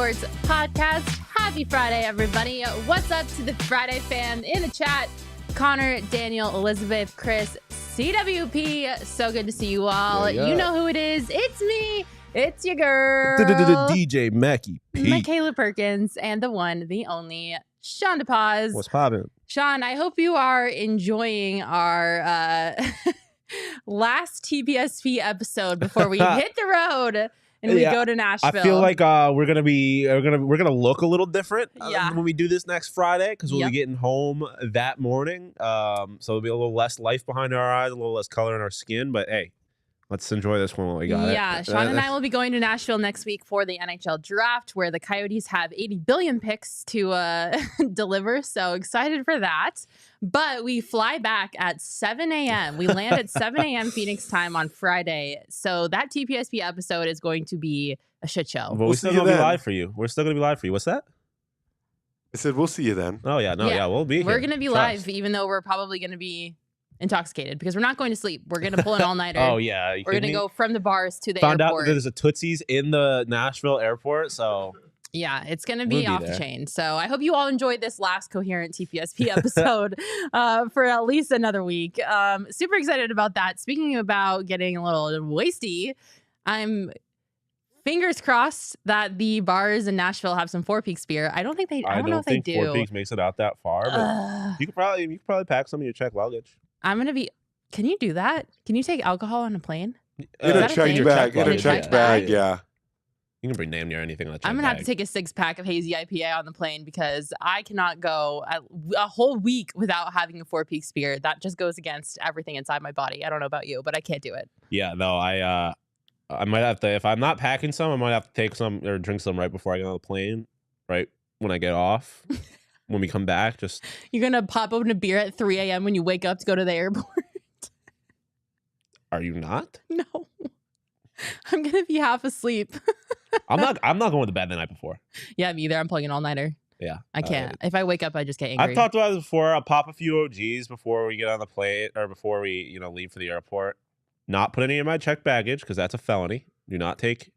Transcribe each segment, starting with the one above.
Sports Podcast. Happy Friday, everybody. What's up to the Friday fam in the chat? Connor, Daniel, Elizabeth, Chris, CWP. So good to see you all. Yeah. You know who it is. It's me. It's your girl. DJ Mackie P. Makayla Perkins and the one, the only, Shawn DePaz. What's poppin'? Shawn, I hope you are enjoying our last TPSP episode before we hit the road and we go to Nashville. I feel like we're gonna look a little different when we do this next Friday because we'll be getting home that morning. So there'll be a little less life behind our eyes, a little less color in our skin. But hey, let's enjoy this one while we got it. Yeah, Shawn and I will be going to Nashville next week for the NHL draft, where the Coyotes have 80 billion picks to deliver. So excited for that. But we fly back at 7 a.m. We land at 7 a.m. Phoenix time on Friday. So that TPSP episode is going to be a shit show. But we're still going to be live for you. We're still going to be live for you. What's that? I said, we'll see you then. Oh, yeah. No, yeah, we'll be here. We're going to be live, even though we're probably going to be intoxicated because we're not going to sleep. We're going to pull an all-nighter. Oh, yeah. We're going to go from the bars to the Found airport. out that there's a Tootsie's in the Nashville airport, so... Yeah, it's going to be off the chain. So I hope you all enjoyed this last coherent TPSP episode for at least another week. Super excited about that. Speaking about getting a little wasty, I'm fingers crossed that the bars in Nashville have some Four Peaks beer. I don't think they. I don't know if they do. Four Peaks makes it out that far, but you could probably pack some of your check luggage. I'm gonna be. Can you do that? Can you take alcohol on a plane? In a checked bag. In a checked bag. Yeah. You can bring damn near anything on a check I'm going to have to take a 6-pack of hazy IPA on the plane because I cannot go a whole week without having a Four Peaks beer. That just goes against everything inside my body. I don't know about you, but I can't do it. Yeah, no, I might have to, if I'm not packing some, I might have to take some or drink some right before I get on the plane, right when I get off. When we come back, just... You're going to pop open a beer at 3 a.m. when you wake up to go to the airport? Are you not? No. I'm going to be half asleep. I'm not going to bed the night before. Yeah, me either. I'm pulling an all-nighter. Yeah. I can't. If I wake up, I just get angry. I've talked about this before. I'll pop a few OGs before we get on the plane or before we, leave for the airport. Not put any in my checked baggage because that's a felony. Do not take.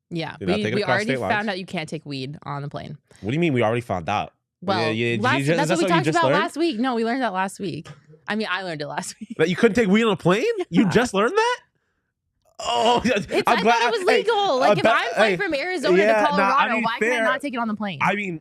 Yeah. We already found out you can't take weed on the plane. What do you mean we already found out? Well, that's what we talked about last week. No, we learned that last week. I mean, I learned it last week. That you couldn't take weed on a plane? You just learned that? Oh, I thought it was legal. Like if I'm flying from Arizona to Colorado, why can I not take it on the plane? I mean,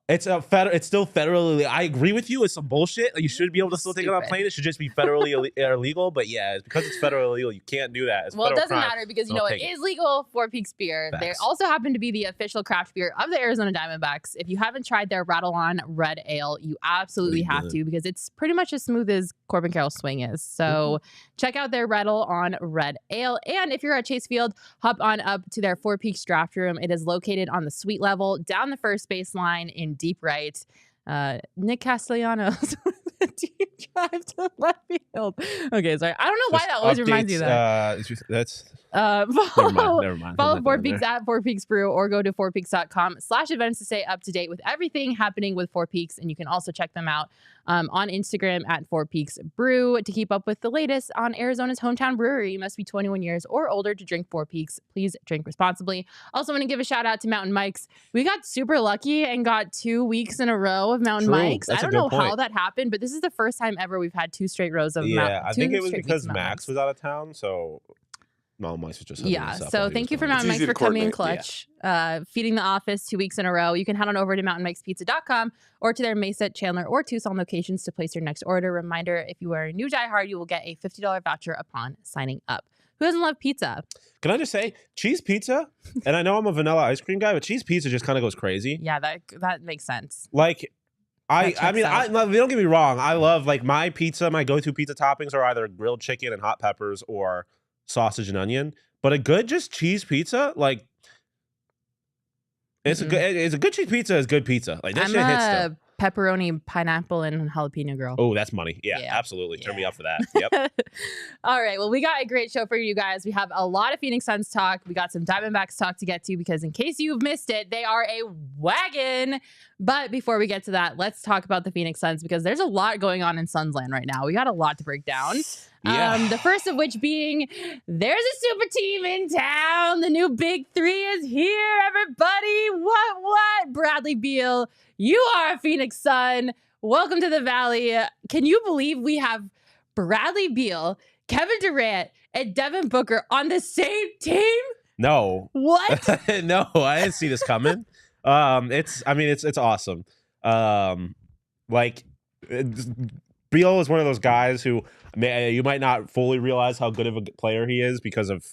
it's still federally. I agree with you. It's some bullshit. You should be able to still take it on a plane. It should just be federally illegal. But yeah, it's because it's federally illegal, you can't do that. Well, it doesn't matter because it is legal. Four Peaks beer. They also happen to be the official craft beer of the Arizona Diamondbacks. If you haven't tried their Rattle On Red Ale, you absolutely have to because it's pretty much as smooth as Corbin Carroll's swing is. So check out their Rattle On Red Ale. And if you're at Chase Field, hop on up to their Four Peaks draft room. It is located on the suite level down the first baseline in deep right. Nick Castellanos, do you drive to left field? Okay, sorry. I don't know why that always reminds you of that. That's never mind. Follow Four Peaks at Four Peaks Brew or go to fourpeaks.com/events to stay up to date with everything happening with Four Peaks. And you can also check them out on Instagram at Four Peaks Brew to keep up with the latest on Arizona's hometown brewery. You must be 21 years or older to drink Four Peaks. Please drink responsibly. Also want to give a shout out to Mountain Mike's. We got super lucky and got 2 weeks in a row of Mountain Mike's. I don't know how that happened, but this is the first time ever we've had 2 straight rows of Mountain. I think it was because Max was out of town, so Mountain Mike's was just so thank you for Mountain Mike's for coming in clutch, feeding the office 2 weeks in a row. You can head on over to mountainmikespizza.com or to their Mesa, Chandler, or Tucson locations to place your next order. Reminder, if you are a new diehard, you will get a $50 voucher upon signing up. Who doesn't love pizza? Can I just say cheese pizza? And I know I'm a vanilla ice cream guy, but cheese pizza just kind of goes crazy. Yeah, that makes sense. Like, I mean, don't get me wrong. I love, like, my pizza, my go-to pizza toppings are either grilled chicken and hot peppers or sausage and onion. But a good just cheese pizza, like, it's a good cheese pizza is good pizza. Like, that shit hits still. Pepperoni, pineapple, and jalapeno girl. Oh, that's money. Yeah, absolutely. Turn me up for that. Yep. All right. Well, we got a great show for you guys. We have a lot of Phoenix Suns talk. We got some Diamondbacks talk to get to because in case you've missed it, they are a wagon. But before we get to that, let's talk about the Phoenix Suns because there's a lot going on in Suns land right now. We got a lot to break down. Yeah. The first of which being, there's a super team in town. The new big three is here, everybody. What? Bradley Beal, you are a Phoenix Sun. Welcome to the Valley. Can you believe we have Bradley Beal, Kevin Durant, and Devin Booker on the same team? No. What? No, I didn't see this coming. It's awesome. Beal is one of those guys who you might not fully realize how good of a player he is because of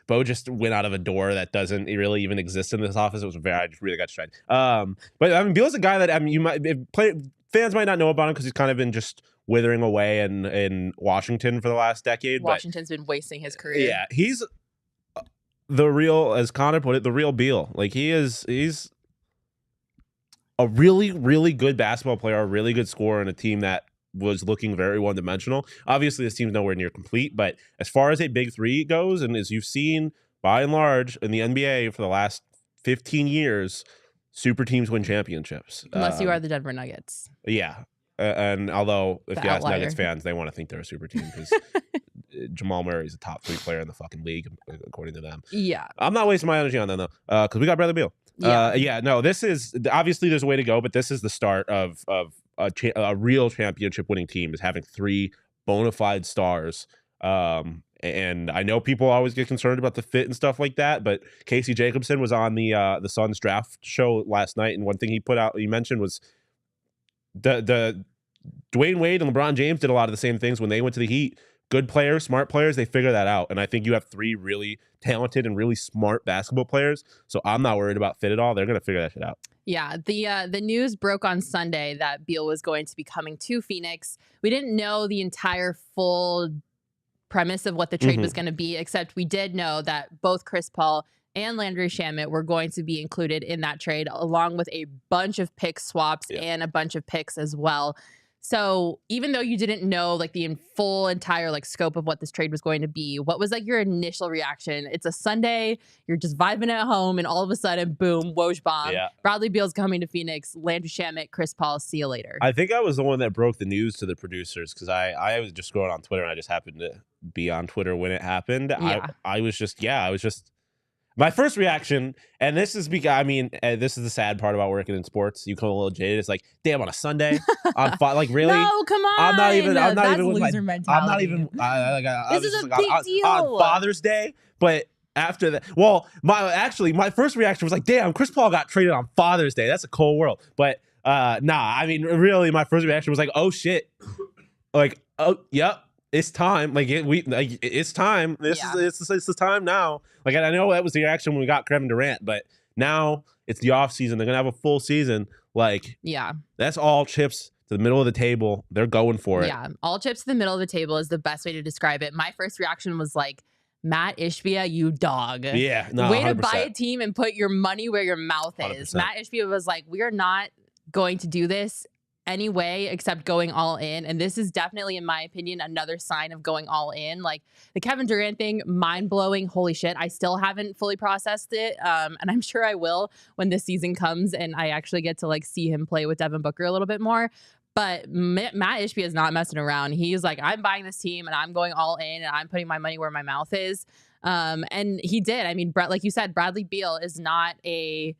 Bo just went out of a door that doesn't really even exist in this office. It was I just really got tried. But I mean, Beal's a guy that fans might not know about him because he's kind of been just withering away in Washington for the last decade. Washington's been wasting his career. Yeah, he's the real, as Connor put it, the real Beal. Like he's a really, really good basketball player, a really good scorer, and a team that was looking very one-dimensional. Obviously, this team's nowhere near complete, but as far as a big three goes, and as you've seen by and large in the NBA for the last 15 years, super teams win championships. Unless you are the Denver Nuggets. Yeah. And although if you ask outlier. Nuggets fans, they want to think they're a super team because Jamal Murray is a top 3 player in the fucking league, according to them. Yeah. I'm not wasting my energy on them, though, because we got Bradley Beal. No, this is obviously there's a way to go, but this is the start of a real championship winning team is having 3 bona fide stars. And I know people always get concerned about the fit and stuff like that, but Casey Jacobson was on the Suns draft show last night, and one thing he mentioned was the Dwayne Wade and LeBron James did a lot of the same things when they went to the Heat. Good players, smart players, they figure that out. And I think you have 3 really talented and really smart basketball players. So I'm not worried about fit at all. They're going to figure that shit out. Yeah, the news broke on Sunday that Beal was going to be coming to Phoenix. We didn't know the entire full premise of what the trade was going to be, except we did know that both Chris Paul and Landry Shamet were going to be included in that trade, along with a bunch of pick swaps and a bunch of picks as well. So even though you didn't know like the full entire like scope of what this trade was going to be, what was like your initial reaction? It's a Sunday, you're just vibing at home, and all of a sudden, boom, Woj bomb. Yeah. Bradley Beal's coming to Phoenix. Landry Shamet, Chris Paul, see you later. I think I was the one that broke the news to the producers because I was just scrolling on Twitter and I just happened to be on Twitter when it happened. Yeah. I was just my first reaction, and this is because this is the sad part about working in sports. You come a little jaded. It's like, damn, on a Sunday, like really? No, come on. I'm not even. That's with loser mentality. I'm not even. This is a big deal on Father's Day, but after that, well, my first reaction was like, damn, Chris Paul got traded on Father's Day. That's a cold world. But really, my first reaction was like, oh shit, like, oh yep. It's time. It's time. It's the time now. Like, I know that was the reaction when we got Kevin Durant, but now it's the off season. They're gonna have a full season. Like, yeah, that's all chips to the middle of the table. They're going for it. Yeah, all chips to the middle of the table is the best way to describe it. My first reaction was like, Matt Ishbia, you dog. Yeah, no, way 100%. to buy a team and put your money where your mouth is. 100%. Matt Ishbia was like, we are not going to do this anyway except going all in, and this is definitely, in my opinion, another sign of going all in. Like the Kevin Durant thing, mind-blowing. Holy shit, I still haven't fully processed it, and I'm sure I will when this season comes and I actually get to like see him play with Devin Booker a little bit more. But Matt Ishbia is not messing around. He's like, I'm buying this team and I'm going all in and I'm putting my money where my mouth is, and he did. I mean, like you said, Bradley Beal is not a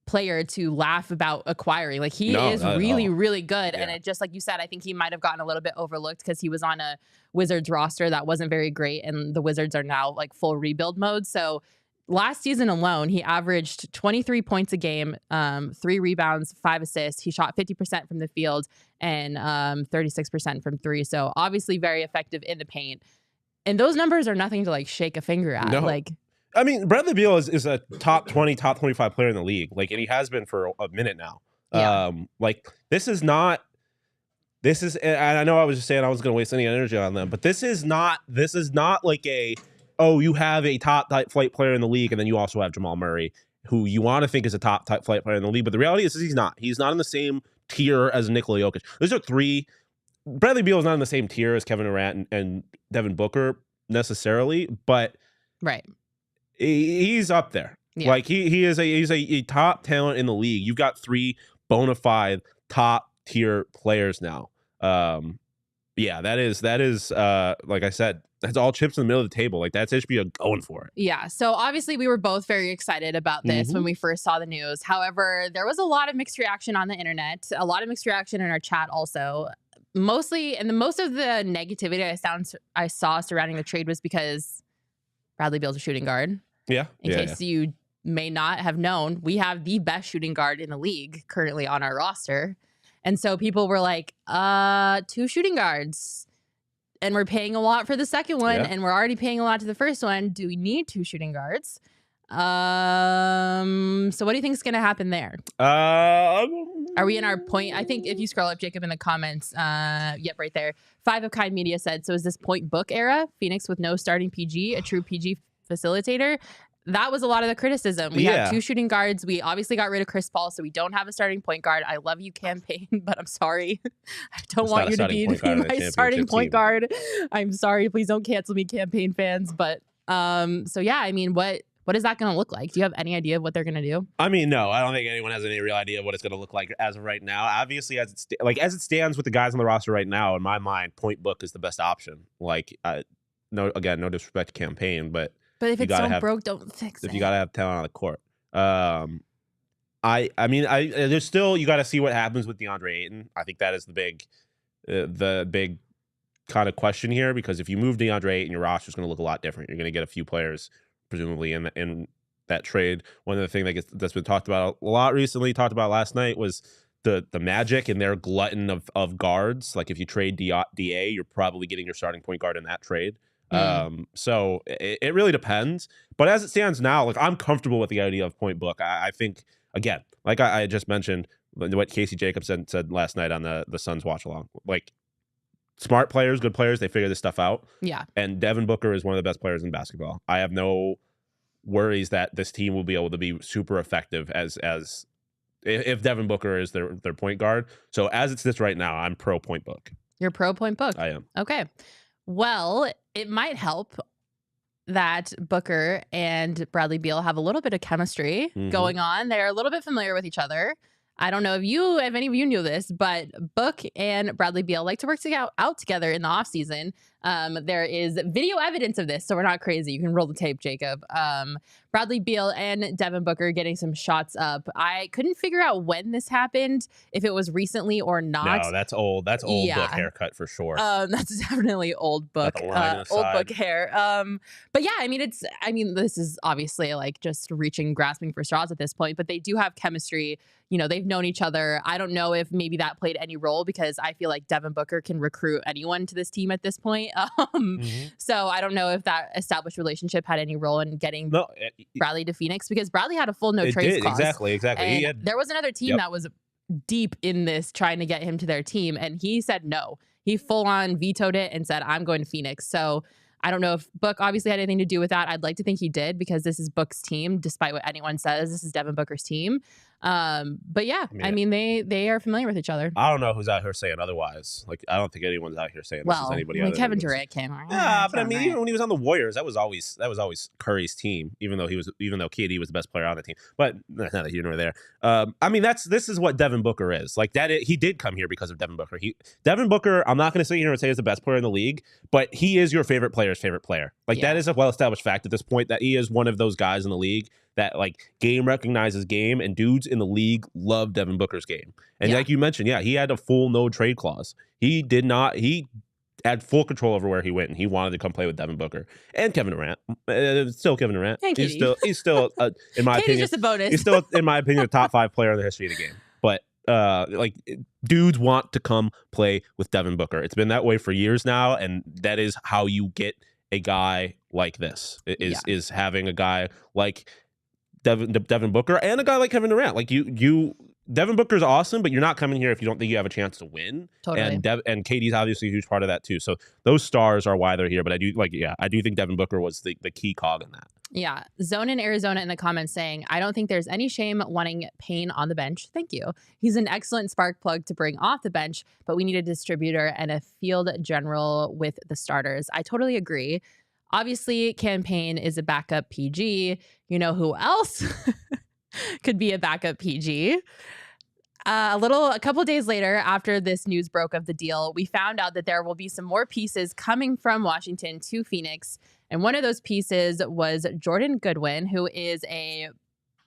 player to laugh about acquiring. Like he is really, really good. Yeah. And it just like you said, I think he might have gotten a little bit overlooked because he was on a Wizards roster that wasn't very great, and the Wizards are now like full rebuild mode. So last season alone, he averaged 23 points a game, 3 rebounds, 5 assists. He shot 50% from the field and 36% from 3. So obviously very effective in the paint. And those numbers are nothing to like shake a finger at. No. Like, I mean, Bradley Beal is a top 20, top 25 player in the league. Like, and he has been for a minute now. Yeah. And I know I was just saying I was going to waste any energy on them, but this is not like you have a top flight player in the league, and then you also have Jamal Murray, who you want to think is a top flight player in the league. But the reality is he's not. He's not in the same tier as Nikola Jokic. Those are 3. Bradley Beal is not in the same tier as Kevin Durant and Devin Booker necessarily, but right. He's up there. Yeah. Like he's a top talent in the league. You've got 3 bona fide top tier players now. Yeah, that is like I said, that's all chips in the middle of the table. Like that's HBO going for it. Yeah. So obviously we were both very excited about this when we first saw the news. However, there was a lot of mixed reaction on the internet, a lot of mixed reaction in our chat also. Mostly, and most of the negativity I saw surrounding the trade was because Bradley Beal's a shooting guard. Yeah. In case you may not have known, we have the best shooting guard in the league currently on our roster. And so people were like, 2 shooting guards. And we're paying a lot for the second one, and we're already paying a lot to the first one. Do we need 2 shooting guards? So what do you think is going to happen there? Are we in our point? I think if you scroll up, Jacob, in the comments, yep, right there. 5 of Kind Media said, so is this point book era? Phoenix with no starting PG, a true PG facilitator? That was a lot of the criticism. We had 2 shooting guards. We obviously got rid of Chris Paul, so we don't have a starting point guard. I love you, campaign, but I'm sorry. I don't want you to be my starting point guard. I'm sorry. Please don't cancel me, campaign fans. But so yeah, I mean, what is that going to look like? Do you have any idea of what they're going to do? I mean, no, I don't think anyone has any real idea of what it's going to look like as of right now. Obviously, as it stands with the guys on the roster right now, in my mind, point book is the best option. Like, no disrespect to campaign, but if it's so broke, don't fix it. If you got to have talent on the court. I mean, there's still, you got to see what happens with DeAndre Ayton. I think that is the big kind of question here, because if you move DeAndre Ayton, your roster is going to look a lot different. You're going to get a few players, presumably, in that trade. One of the things that's been talked about a lot recently, talked about last night, was the Magic and their glutton of guards. Like if you trade DA, you're probably getting your starting point guard in that trade. So it really depends. But as it stands now, like I'm comfortable with the idea of point book. I think, again, like I just mentioned, what Casey Jacobs said last night on the Suns watch along, like smart players, good players, they figure this stuff out. Yeah. And Devin Booker is one of the best players in basketball. I have no worries that this team will be able to be super effective as if Devin Booker is their point guard. So as it sits right now, I'm pro point book. You're pro point book. I am. Okay. Well, it might help that Booker and Bradley Beal have a little bit of chemistry going on. They're a little bit familiar with each other. I don't know if any of you knew this, but Book and Bradley Beal like to work out together in the offseason. There is video evidence of this, so we're not crazy. You can roll the tape, Jacob. Bradley Beal and Devin Booker getting some shots up. I couldn't figure out when this happened, if it was recently or not. No, that's old. That's old Book haircut for sure. That's definitely old Book. Old Book hair. But yeah, I mean, this is obviously like just grasping for straws at this point, but they do have chemistry. You know, they've known each other. I don't know if maybe that played any role, because I feel like Devin Booker can recruit anyone to this team at this point. So I don't know if that established relationship had any role in getting Bradley to Phoenix, because Bradley had a full no trades clause. Exactly. And there was another team that was deep in this trying to get him to their team, and he said no. He full on vetoed it and said, I'm going to Phoenix. So I don't know if Book obviously had anything to do with that. I'd like to think he did, because this is Book's team, despite what anyone says. This is Devin Booker's team. But yeah, I mean they are familiar with each other. I don't know who's out here saying otherwise. Like, I don't think anyone's out here saying this is anybody. When Kevin Durant came on. Yeah, but I mean, even when he was on the Warriors, that was always Curry's team, even though KD was the best player on the team. But neither here nor there. I mean, this is what Devin Booker is. Like he did come here because of Devin Booker. Devin Booker, I'm not going to sit here and say he's the best player in the league, but he is your favorite player's favorite player. Like that is a well-established fact at this point, that he is one of those guys in the league that like game recognizes game, and dudes in the league love Devin Booker's game. And like you mentioned, he had a full no trade clause. He had full control over where he went, and he wanted to come play with Devin Booker and Kevin Durant. Still Kevin Durant. He's still in my opinion, just a bonus. He's still, in my opinion, a top 5 player in the history of the game. But like dudes want to come play with Devin Booker. It's been that way for years now, and that is how you get a guy like this. Is having a guy like Devin Booker and a guy like Kevin Durant. Like Devin Booker's awesome, but you're not coming here if you don't think you have a chance to win. Totally. And KD's obviously a huge part of that too. So those stars are why they're here. But I do think Devin Booker was the key cog in that. Yeah. Zone in Arizona in the comments saying, I don't think there's any shame wanting Payne on the bench. Thank you. He's an excellent spark plug to bring off the bench, but we need a distributor and a field general with the starters. I totally agree. Obviously, Campaign is a backup PG. You know who else could be a backup PG? A couple days later, after this news broke of the deal, we found out that there will be some more pieces coming from Washington to Phoenix. And one of those pieces was Jordan Goodwin, who is a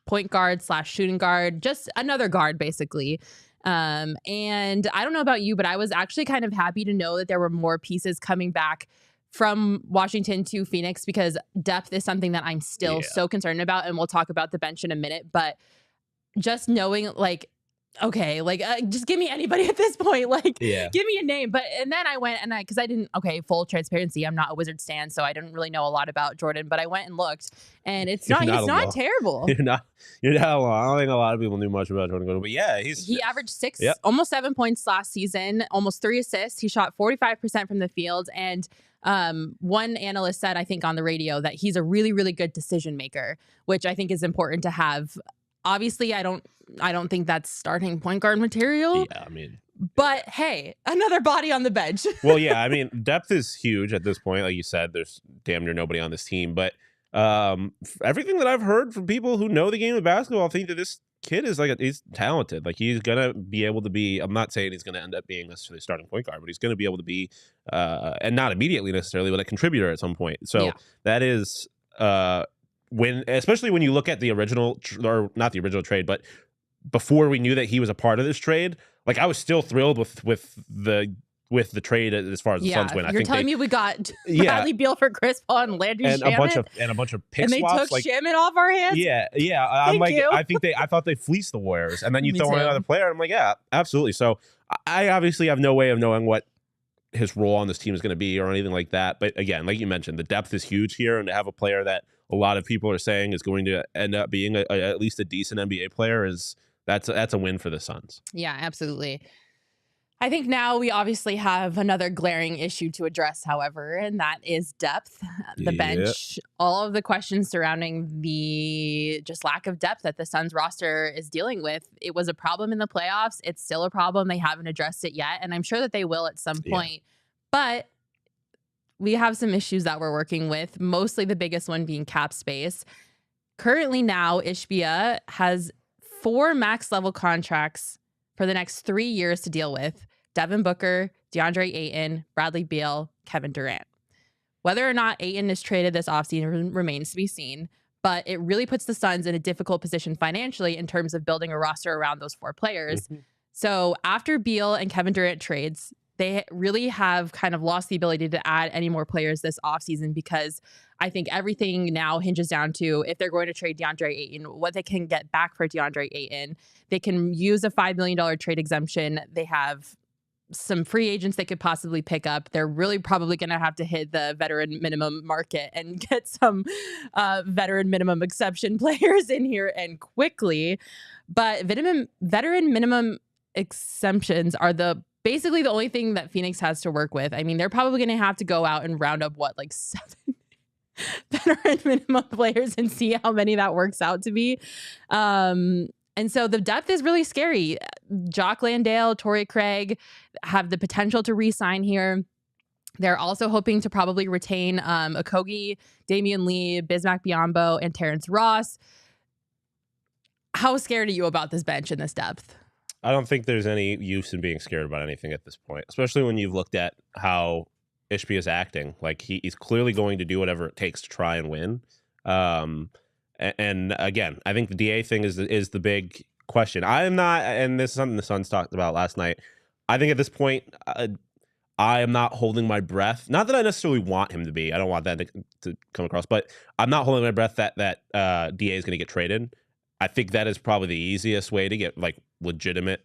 point guard / shooting guard, just another guard, basically. And I don't know about you, but I was actually kind of happy to know that there were more pieces coming back from Washington to Phoenix, because depth is something that I'm still so concerned about. And we'll talk about the bench in a minute. But just knowing, like, okay, like, just give me anybody at this point. Like, give me a name. And then I went and because I didn't, full transparency, I'm not a Wizards stan, so I didn't really know a lot about Jordan, but I went and looked, and it's not terrible. You're not alone. I don't think a lot of people knew much about Jordan Goodwin, but yeah, he averaged almost 7 points last season, almost 3 assists. He shot 45% from the field, and one analyst said, I think on the radio, that he's a really, really good decision maker, which I think is important to have. Obviously, I don't think that's starting point guard material. Yeah, I mean, but hey, another body on the bench. Well, yeah, I mean, depth is huge at this point. Like you said, there's damn near nobody on this team. But everything that I've heard from people who know the game of basketball, I think that this kid is he's talented. Like, he's gonna be able to be. I'm not saying he's gonna end up being necessarily starting point guard, but he's gonna be able to be, and not immediately necessarily, but a contributor at some point. So that is. Especially when you look at the original, or not the original trade, but before we knew that he was a part of this trade, like, I was still thrilled with the trade as far as the Suns went. You're telling me we got Bradley Beal for Chris Paul and Landry Shamet? and a bunch of pick swaps. And they took Shamet off our hands? Yeah. I thought they fleeced the Warriors. And then you throw in another player, and I'm like, yeah, absolutely. So I obviously have no way of knowing what his role on this team is going to be or anything like that. But again, like you mentioned, the depth is huge here, and to have a player that a lot of people are saying is going to end up being at least a decent NBA player that's a win for the Suns. Yeah, absolutely. I think now we obviously have another glaring issue to address, however, and that is depth. The bench, all of the questions surrounding the just lack of depth that the Suns roster is dealing with. It was a problem in the playoffs. It's still a problem. They haven't addressed it yet, and I'm sure that they will at some point. But we have some issues that we're working with, mostly the biggest one being cap space. Currently now, Ishbia has 4 max level contracts for the next 3 years to deal with. Devin Booker, DeAndre Ayton, Bradley Beal, Kevin Durant. Whether or not Ayton is traded this offseason remains to be seen, but it really puts the Suns in a difficult position financially in terms of building a roster around those 4 players. Mm-hmm. So after Beal and Kevin Durant trades, they really have kind of lost the ability to add any more players this offseason, because I think everything now hinges down to, if they're going to trade DeAndre Ayton, what they can get back for DeAndre Ayton. They can use a $5 million trade exemption. They have some free agents they could possibly pick up. They're really probably going to have to hit the veteran minimum market and get some veteran minimum exception players in here, and quickly. But veteran minimum exemptions are basically the only thing that Phoenix has to work with. I mean, they're probably going to have to go out and round up 7 veteran minimum players and see how many that works out to be. And so the depth is really scary. Jock Landale, Torrey Craig have the potential to re-sign here. They're also hoping to probably retain Okogie, Damian Lee, Bismack Biyombo, and Terrence Ross. How scared are you about this bench and this depth? I don't think there's any use in being scared about anything at this point, especially when you've looked at how Ishbia is acting. Like, he's clearly going to do whatever it takes to try and win. And again, I think the DA thing is the big question. I am not, and this is something the Suns talked about last night. I think at this point, I am not holding my breath. Not that I necessarily want him to be. I don't want that to come across, but I'm not holding my breath that DA is going to get traded. I think that is probably the easiest way to get legitimate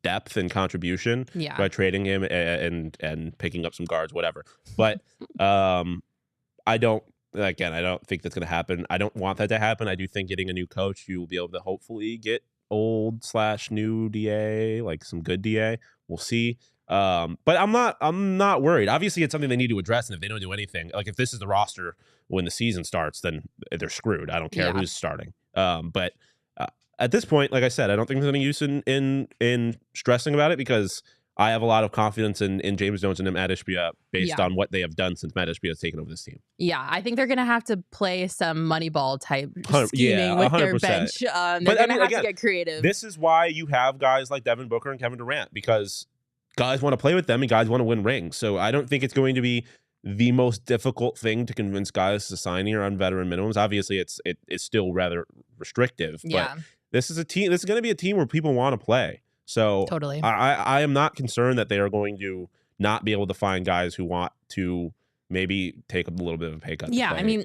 depth and contribution by trading him and picking up some guards, whatever. But I don't think that's going to happen. I don't want that to happen. I do think getting a new coach, you will be able to hopefully get old/new DA, like some good DA. We'll see. But I'm not worried. Obviously, it's something they need to address, and if they don't do anything, like if this is the roster when the season starts, then they're screwed. I don't care who's starting. But at this point, like I said, I don't think there's any use in stressing about it, because I have a lot of confidence in James Jones and Matt Ishbia based on what they have done since Matt Ishbia has taken over this team. Yeah, I think they're going to have to play some Moneyball type scheming with 100%. Their bench. They're going to have to get creative. This is why you have guys like Devin Booker and Kevin Durant, because guys want to play with them and guys want to win rings. So I don't think it's going to be the most difficult thing to convince guys to sign here on veteran minimums. Obviously, it's still rather restrictive. But this is a team. This is going to be a team where people want to play. So totally, I am not concerned that they are going to not be able to find guys who want to maybe take a little bit of a pay cut. Yeah, I mean,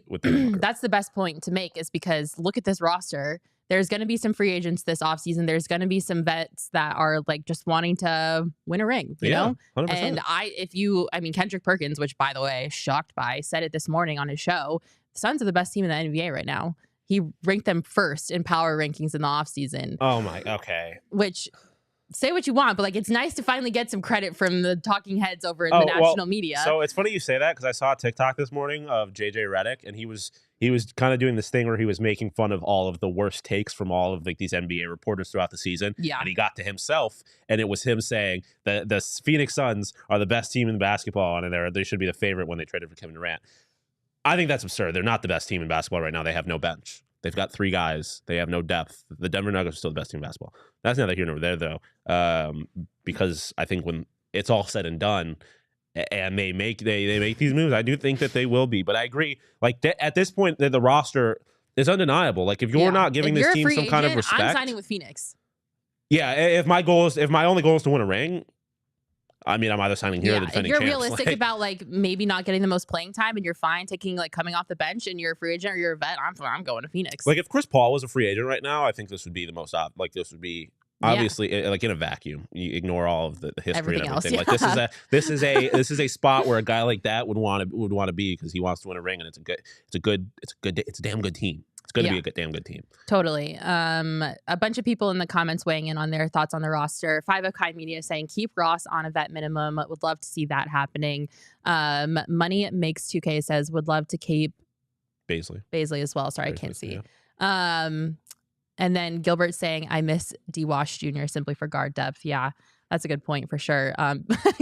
that's the best point to make, is because look at this roster. There's going to be some free agents this offseason. There's going to be some vets that are like just wanting to win a ring, you know? 100%. And Kendrick Perkins, which by the way, shocked by, said it this morning on his show, the Suns are the best team in the NBA right now. He ranked them first in power rankings in the offseason. Oh my, okay. Which, say what you want, but like it's nice to finally get some credit from the talking heads over in the national media. So it's funny you say that, because I saw a TikTok this morning of JJ Redick, and he was kind of doing this thing where he was making fun of all of the worst takes from all of like these NBA reporters throughout the season. Yeah. And he got to himself, and it was him saying that the Phoenix Suns are the best team in basketball, and they should be the favorite when they traded for Kevin Durant. I think that's absurd. They're not the best team in basketball right now. They have no bench. They've got 3 guys. They have no depth. The Denver Nuggets are still the best team in basketball. That's neither here nor there, though, because I think when it's all said and done, and they make these moves, I do think that they will be. But I agree. Like at this point, the roster is undeniable. Like if you're not giving this team some kind of respect, I'm signing with Phoenix. Yeah, if my only goal is to win a ring, I mean, I'm either signing here or the defending champs. If you're realistic about like maybe not getting the most playing time, and you're fine taking like coming off the bench and you're a free agent or you're a vet, I'm going to Phoenix. Like if Chris Paul was a free agent right now, I think this would be the most this would be obviously like in a vacuum. You ignore all of the history and everything. Like this is a spot where a guy like that would want to be, because he wants to win a ring, and it's a damn good team. It's going to be a damn good team. Totally. A bunch of people in the comments weighing in on their thoughts on the roster. 5 of Kind Media saying keep Ross on a vet minimum. Would love to see that happening. Money Makes 2K says would love to keep Bagley as well. Sorry, I can't see. Yeah. And then Gilbert saying I miss D. Wash Jr. simply for guard depth. Yeah. That's a good point for sure.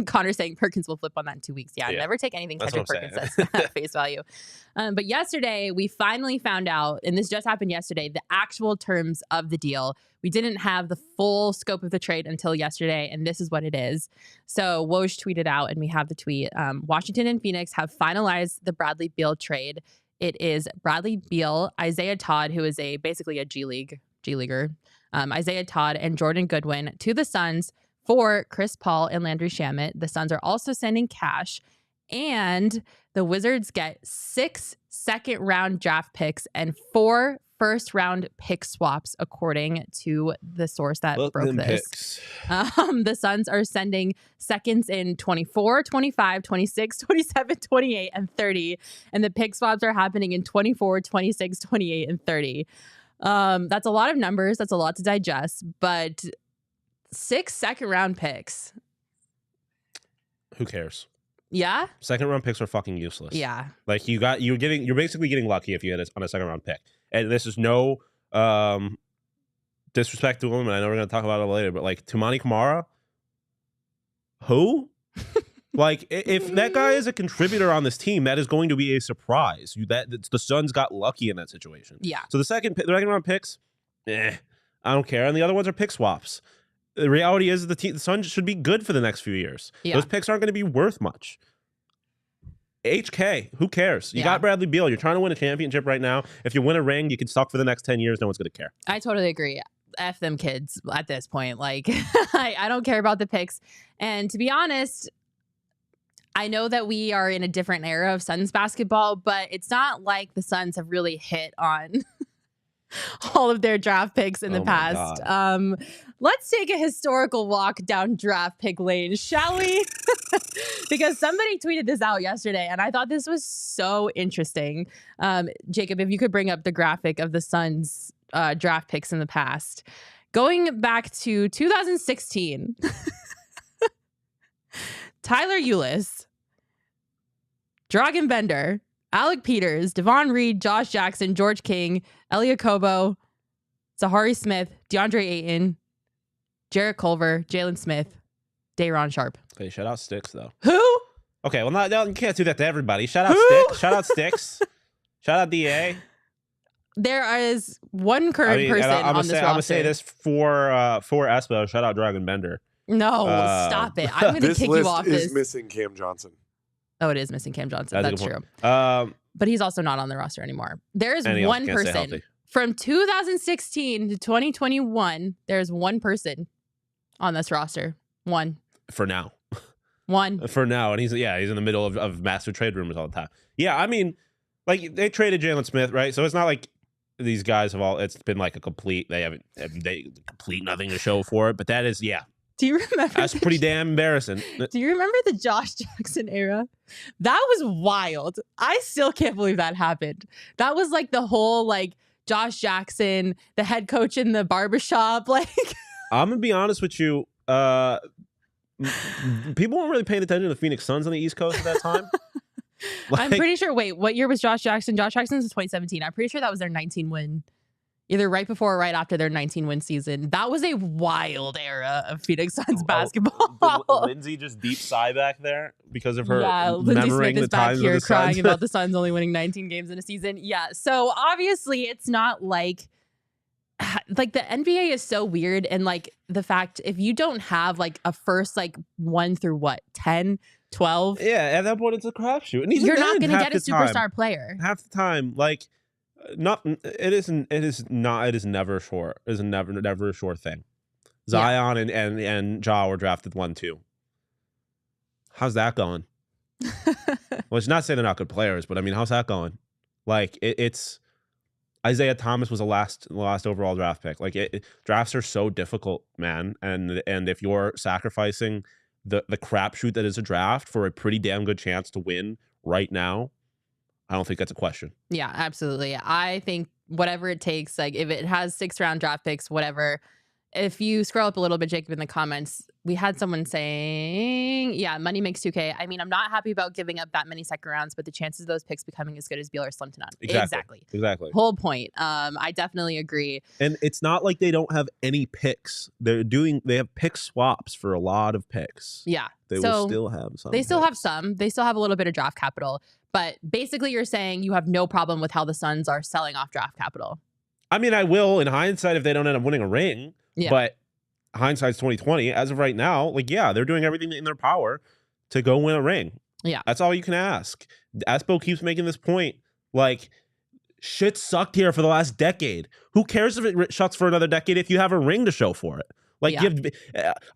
Connor saying Perkins will flip on that in 2 weeks. Yeah, never take anything Kendrick Perkins says at face value. But yesterday, we finally found out, and this just happened yesterday, the actual terms of the deal. We didn't have the full scope of the trade until yesterday, and this is what it is. So Woj tweeted out, and we have the tweet. Washington and Phoenix have finalized the Bradley Beal trade. It is Bradley Beal, Isaiah Todd, who is basically a G Leaguer, Isaiah Todd, and Jordan Goodwin to the Suns for Chris Paul and Landry Shamet. The Suns are also sending cash, and the Wizards get 6 second-round draft picks and 4 first-round pick swaps, according to the source that broke this. The Suns are sending seconds in 24, 25, 26, 27, 28, and 30, and the pick swaps are happening in 24, 26, 28, and 30. That's a lot of numbers. That's a lot to digest, but 6 second-round picks. Who cares? Yeah. Second-round picks are fucking useless. Yeah. Like you're basically getting lucky if you get it on a second-round pick. And this is no disrespect to him, and I know we're gonna talk about it later, but like Toumani Camara, who? Like if that guy is a contributor on this team, that is going to be a surprise. The Suns got lucky in that situation. Yeah. So the second-round picks, I don't care, and the other ones are pick swaps. The reality is the Suns should be good for the next few years. Yeah. Those picks aren't going to be worth much. HK, who cares? You got Bradley Beal. You're trying to win a championship right now. If you win a ring, you can suck for the next 10 years. No one's going to care. I totally agree. F them kids at this point. Like, I don't care about the picks. And to be honest, I know that we are in a different era of Suns basketball, but it's not like the Suns have really hit on all of their draft picks in the past. Let's take a historical walk down draft pick lane, shall we? Because somebody tweeted this out yesterday, and I thought this was so interesting. Jacob, if you could bring up the graphic of the Suns draft picks in the past. Going back to 2016, Tyler Ulis, Dragan Bender, Alec Peters, Devon Reed, Josh Jackson, George King, Elia Kobo, Zahari Smith, DeAndre Ayton, Jarrett Culver, Jalen Smith, Dayron Sharp. Okay, shout out Sticks though. Who? Okay, well, no, you can't do that to everybody. Shout out Sticks. Shout out Sticks. Shout out DA. There is one current person on this roster. I'm gonna say this for Espo. Shout out Dragon Bender. No, stop it. I'm gonna kick you off this. This is missing Cam Johnson. Oh, it is missing Cam Johnson. That's true. But he's also not on the roster anymore. There is one person from 2016 to 2021. There's one person on this roster. One. For now. One. For now. And he's in the middle of master trade rumors all the time. Yeah, I mean, like they traded Jalen Smith, right? So it's not like these guys it's been like a complete, they complete nothing to show for it. But that is, yeah. Do you remember? That's pretty damn embarrassing. Do you remember the Josh Jackson era? That was wild. I still can't believe that happened. That was like the whole like Josh Jackson, the head coach in the barbershop. Like, I'm gonna be honest with you. People weren't really paying attention to the Phoenix Suns on the East Coast at that time. I'm pretty sure. Wait, what year was Josh Jackson? Josh Jackson's was 2017. I'm pretty sure that was their 19-win. Either right before or right after their 19-win season. That was a wild era of Phoenix Suns basketball. Lindsay just deep sigh back there because of her Lindsay remembering Smith is the times back here of the crying Suns. about the Suns only winning 19 games in a season. Yeah, so obviously it's not like the NBA is so weird, and like the fact if you don't have like a first like 1 through 10, 12. Yeah, at that point it's a crapshoot. And you're not going to get a superstar player half the time. Like. It is never sure. It is never a sure thing. Zion and Ja were drafted 1-2. How's that going? Well, it's not saying they're not good players, but I mean, how's that going? Like it's Isaiah Thomas was the last overall draft pick. Like drafts are so difficult, man. And if you're sacrificing the crapshoot that is a draft for a pretty damn good chance to win right now, I don't think that's a question. Yeah, absolutely. I think whatever it takes, like if it has 6th round draft picks, whatever. If you scroll up a little bit, Jacob, in the comments, we had someone saying, yeah, money makes 2K. I mean, I'm not happy about giving up that many 2nd rounds, but the chances of those picks becoming as good as Beal are slim to none. Exactly. Whole point. I definitely agree. And it's not like they don't have any picks. They have pick swaps for a lot of picks. Yeah. They will still have some. They still have some. They still have a little bit of draft capital. But basically, you're saying you have no problem with how the Suns are selling off draft capital. I mean, I will in hindsight if they don't end up winning a ring. Yeah. But hindsight's 2020. As of right now, like, yeah, they're doing everything in their power to go win a ring. Yeah. That's all you can ask. Espo keeps making this point. Like, shit sucked here for the last decade. Who cares if it shucks for another decade if you have a ring to show for it? Like,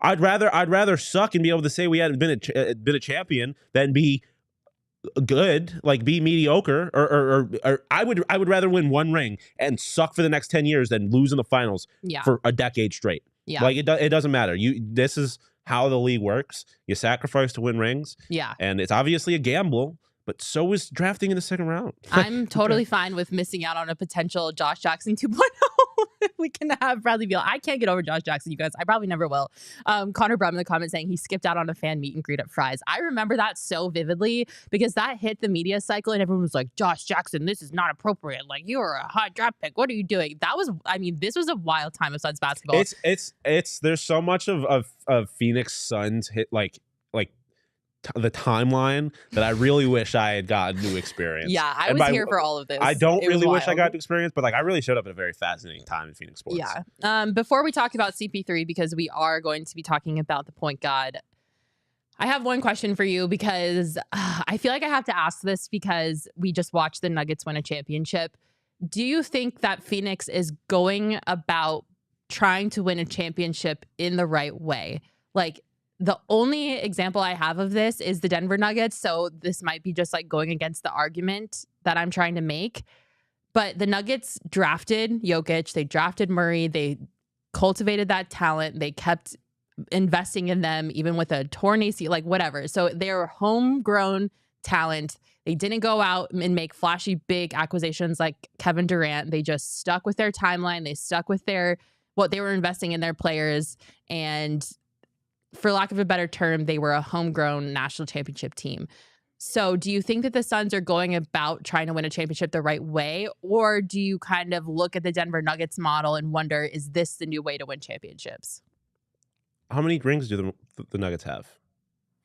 I'd rather suck and be able to say we had been a champion than be good, like be mediocre, or I would rather win one ring and suck for the next 10 years than lose in the finals for a decade straight. Yeah. Like it doesn't matter. This is how the league works. You sacrifice to win rings. Yeah. And it's obviously a gamble, but so is drafting in the 2nd round. I'm totally fine with missing out on a potential Josh Jackson 2.0. We can have Bradley Beal. I can't get over Josh Jackson, you guys. I probably never will. Connor Brum in the comments saying he skipped out on a fan meet and greet at Fry's. I remember that so vividly because that hit the media cycle and everyone was like, Josh Jackson, this is not appropriate. Like, you're a hot draft pick. What are you doing? This was a wild time of Suns basketball. There's so much of Phoenix Suns hit the timeline that I really wish I had gotten to experience. Yeah, I was here for all of this. I don't really wish I got to experience, but like I really showed up at a very fascinating time in Phoenix sports. Yeah. Before we talk about CP3, because we are going to be talking about the point guard, I have one question for you because I feel like I have to ask this because we just watched the Nuggets win a championship. Do you think that Phoenix is going about trying to win a championship in the right way? Like, the only example I have of this is the Denver Nuggets. So this might be just like going against the argument that I'm trying to make. But the Nuggets drafted Jokic. They drafted Murray. They cultivated that talent. They kept investing in them, even with a torn AC, like whatever. So they're homegrown talent. They didn't go out and make flashy big acquisitions like Kevin Durant. They just stuck with their timeline. They stuck with what they were investing in their players. And for lack of a better term, they were a homegrown national championship team. So do you think that the Suns are going about trying to win a championship the right way? Or do you kind of look at the Denver Nuggets model and wonder, is this the new way to win championships? How many rings do the Nuggets have?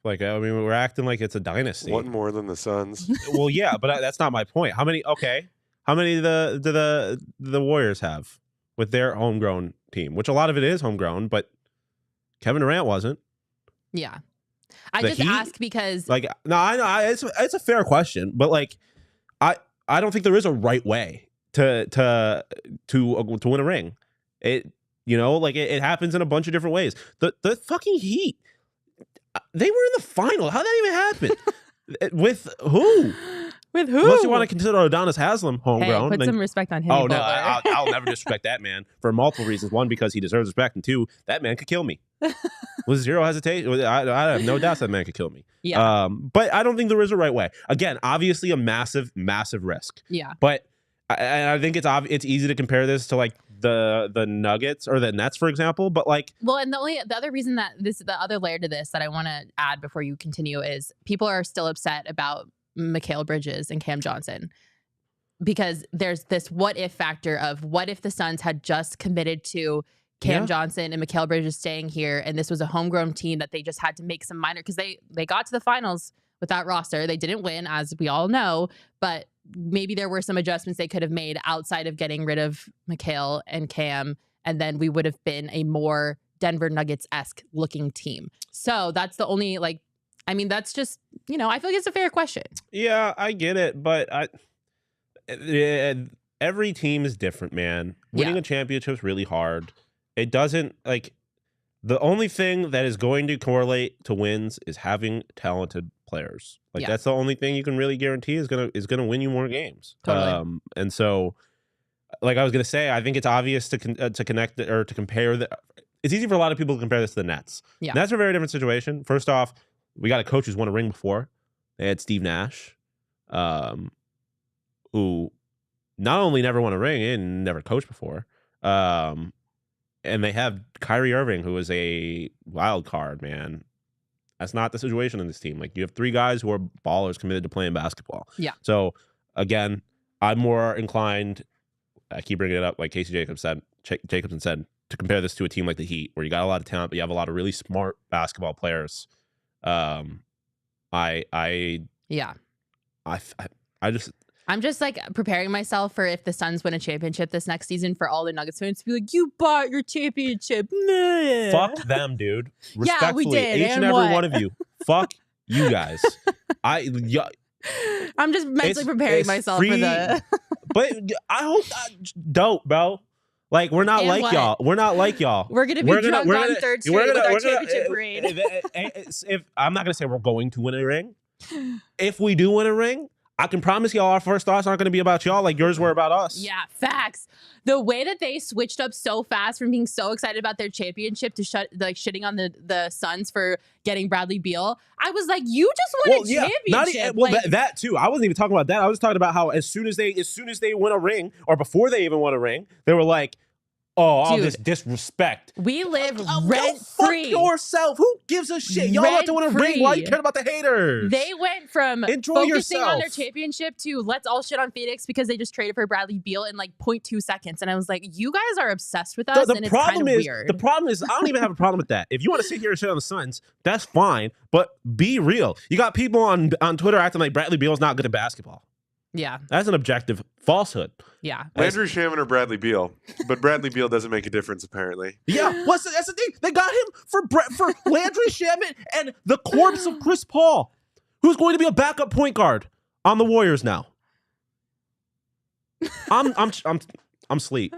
Like, I mean, we're acting like it's a dynasty. One more than the Suns. Well, yeah, but that's not my point. How many? Okay, how many do the Warriors have with their homegrown team? Which a lot of it is homegrown, but Kevin Durant wasn't. Yeah, I just ask because like, no, I know it's a fair question, but like, I don't think there is a right way to win a ring. It happens in a bunch of different ways. The fucking Heat, they were in the final. How did that even happen? With who? With who? Unless you want to consider Adonis Haslam homegrown. Hey, put some respect on him. Oh, no, I'll never disrespect that man for multiple reasons. One, because he deserves respect, and two, that man could kill me. With zero hesitation. I have no doubt that man could kill me. Yeah. But I don't think there is a right way. Again, obviously a massive, massive risk. Yeah. But I think it's easy to compare this to like the Nuggets or the Nets, for example. But like, well, and the other reason that the other layer to this that I want to add before you continue is people are still upset about Mikal Bridges and Cam Johnson because there's this what if factor of what if the Suns had just committed to Cam Johnson and Mikal Bridges staying here, and this was a homegrown team that they just had to make some minor because they got to the finals with that roster. They didn't win, as we all know, but maybe there were some adjustments they could have made outside of getting rid of Mikal and Cam, and then we would have been a more Denver Nuggets-esque looking team. So that's the only that's just, I feel like it's a fair question. Yeah, I get it, but every team is different, man. Winning a championship is really hard. It doesn't the only thing that is going to correlate to wins is having talented players. That's the only thing you can really guarantee is gonna win you more games. Totally. And so, like I was gonna say, I think it's obvious to connect or to compare it's easy for a lot of people to compare this to the Nets. Yeah, Nets are a very different situation. First off, we got a coach who's won a ring before. They had Steve Nash, who not only never won a ring and never coached before. And they have Kyrie Irving, who is a wild card, man. That's not the situation in this team. Like, you have three guys who are ballers committed to playing basketball. Yeah. So, again, I'm more inclined, I keep bringing it up, like Casey Jacobson said, to compare this to a team like the Heat, where you got a lot of talent, but you have a lot of really smart basketball players. I'm just like preparing myself for if the Suns win a championship this next season for all the Nuggets fans to be like, you bought your championship. Meh. Fuck them, dude. Respectfully, yeah, we did. Each and every one of you. Fuck you guys. I'm just mentally preparing myself for the. But I hope dope, bro. Like, we're not like y'all. We're not like y'all. We're gonna be drunk on third street with our championship parade. If I'm not gonna say we're going to win a ring. If we do win a ring, I can promise y'all our first thoughts aren't going to be about y'all like yours were about us. Yeah, facts. The way that they switched up so fast from being so excited about their championship to shitting on the Suns for getting Bradley Beal, I was like, you just won a championship. That too. I wasn't even talking about that. I was talking about how as soon as they win a ring, or before they even won a ring, they were like, all this disrespect. We live rent-free. Fuck yourself. Who gives a shit? Y'all about to win a ring. Why you care about the haters? They went from focusing on their championship to let's all shit on Phoenix because they just traded for Bradley Beal in like 0.2 seconds. And I was like, you guys are obsessed with us, and it's kind of weird. The problem is, I don't even have a problem with that. If you want to sit here and shit on the Suns, that's fine. But be real. You got people on Twitter acting like Bradley Beal's not good at basketball. Yeah. That's an objective falsehood. Yeah. Landry Shamet or Bradley Beal. But Bradley Beal doesn't make a difference, apparently. Yeah. That's the thing. They got him for Landry Shamet and the corpse of Chris Paul, who's going to be a backup point guard on the Warriors now. I'm sleep.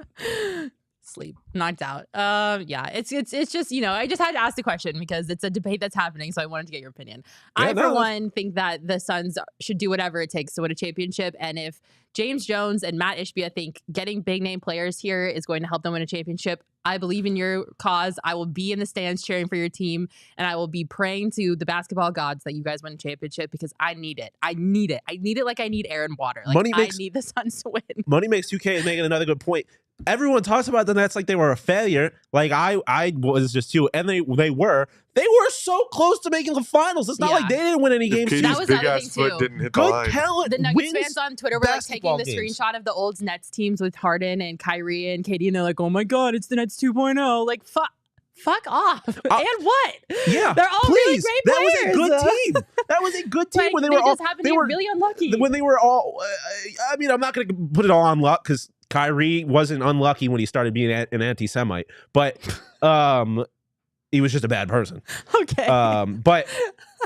Knocked out. Yeah, it's just, I just had to ask the question because it's a debate that's happening, so I wanted to get your opinion. I for one think that the Suns should do whatever it takes to win a championship, and if James Jones and Matt Ishbia think getting big name players here is going to help them win a championship, I believe in your cause. I will be in the stands cheering for your team, and I will be praying to the basketball gods that you guys win a championship because I need it. I need it. I need it like I need air and water. Like, I need the Suns to win. Money Makes 2K is making another good point. Everyone talks about the Nets like they were a failure. Like I was just too, and they were. They were so close to making the finals. It's not like they didn't win any games. That was big ass foot didn't hit the line. The Nuggets fans on Twitter were like taking the screenshot of the old Nets teams with Harden and Kyrie and KD, and they're like, "Oh my god, it's the Nets 2.0." Like, fuck. Fuck off. And what? Yeah. They're all really great players. That was a good team. That was a good team when they were all. They were really unlucky. When they were all. I mean, I'm not going to put it all on luck because Kyrie wasn't unlucky when he started being an anti-Semite, but he was just a bad person. Okay. But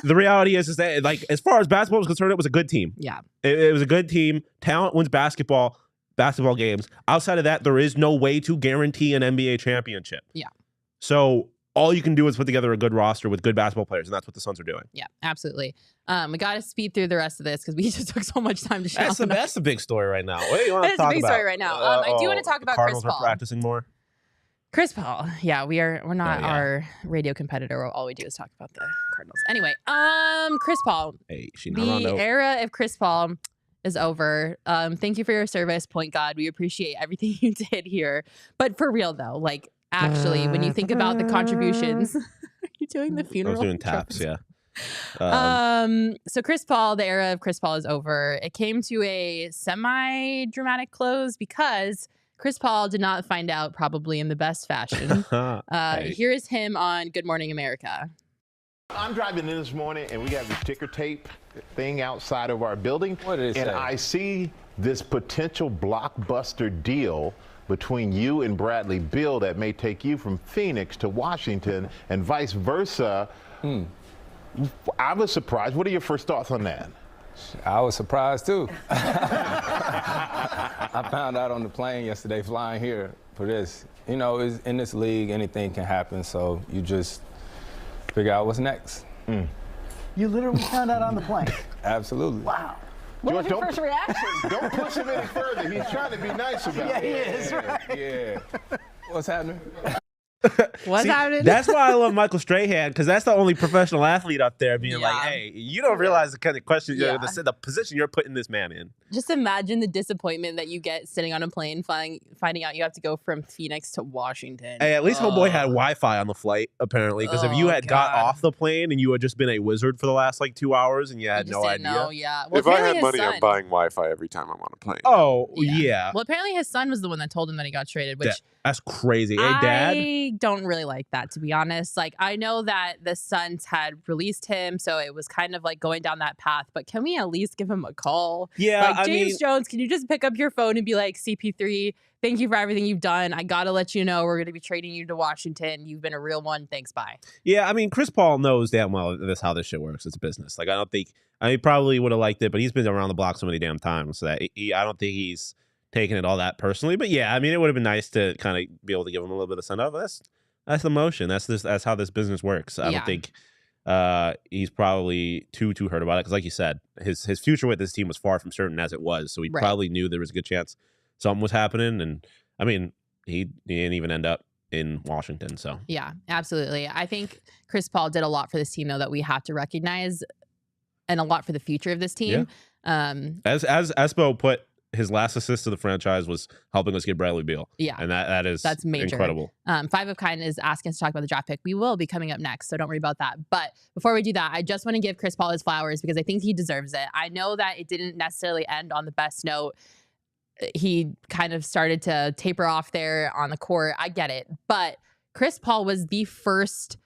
the reality is that, like, as far as basketball was concerned, it was a good team. Yeah. It was a good team. Talent wins basketball games. Outside of that, there is no way to guarantee an NBA championship. Yeah. So all you can do is put together a good roster with good basketball players, and that's what the Suns are doing. Yeah, absolutely. We got to speed through the rest of this because we just took so much time to show. That's the big story right now. What do you want to talk about? That's the big story right now. I do want to talk about Chris Paul. Cardinals are practicing more. Chris Paul. Yeah, we're not our radio competitor. All we do is talk about the Cardinals. Anyway, Chris Paul. Hey, the era of Chris Paul is over. Thank you for your service, point guard. We appreciate everything you did here. But for real though, like, actually, when you think about the contributions, are you doing the funeral? I was doing taps, yeah. So Chris Paul, the era of Chris Paul is over. It came to a semi-dramatic close because Chris Paul did not find out probably in the best fashion. Here is him on Good Morning America. I'm driving in this morning and we have the ticker tape thing outside of our building. What did it say? I see this potential blockbuster deal between you and Bradley Beal that may take you from Phoenix to Washington and vice versa. I was surprised. What are your first thoughts on that? I was surprised too. I found out on the plane yesterday flying here for this. You know, in this league, anything can happen, so you just figure out what's next. You literally found out on the plane? Absolutely. Wow. What was your first reaction? Don't push him any further. He's trying to be nice about it. Yeah, he is, right? Yeah. What's happening? What's happening? That's why I love Michael Strahan, because that's the only professional athlete up there being like, hey, you don't realize the kind of question, the position you're putting this man in. Just imagine the disappointment that you get sitting on a plane finding out you have to go from Phoenix to Washington. Hey, at least homeboy had Wi-Fi on the flight, apparently, because if you had got off the plane and you had just been a wizard for the last like 2 hours and you had no idea. Well, if I had money, I'm buying Wi-Fi every time I'm on a plane. Oh, yeah. Well, apparently his son was the one that told him that he got traded, which that's crazy. Hey, Dad? I don't really like that, to be honest. Like, I know that the Suns had released him, so it was kind of like going down that path, but can we at least give him a call? Yeah, like, James Jones, can you just pick up your phone and be like, CP3, thank you for everything you've done. I got to let you know we're going to be trading you to Washington. You've been a real one. Thanks, bye. Yeah, I mean, Chris Paul knows damn well how this shit works. It's a business. Like, he probably would have liked it, but he's been around the block so many damn times that I don't think he's taking it all that personally. But yeah, I mean, it would have been nice to kind of be able to give him a little bit of send off. That's the motion. That's how this business works. I don't think he's probably too hurt about it, because like you said, his future with this team was far from certain as it was. So he probably knew there was a good chance something was happening. And I mean, he didn't even end up in Washington. So yeah, absolutely. I think Chris Paul did a lot for this team, though, that we have to recognize, and a lot for the future of this team. Yeah. As Espo put, his last assist to the franchise was helping us get Bradley Beal. Yeah. And that's major. Incredible. Five of Kind is asking us to talk about the draft pick. We will be coming up next, so don't worry about that. But before we do that, I just want to give Chris Paul his flowers because I think he deserves it. I know that it didn't necessarily end on the best note. He kind of started to taper off there on the court. I get it. But Chris Paul was the first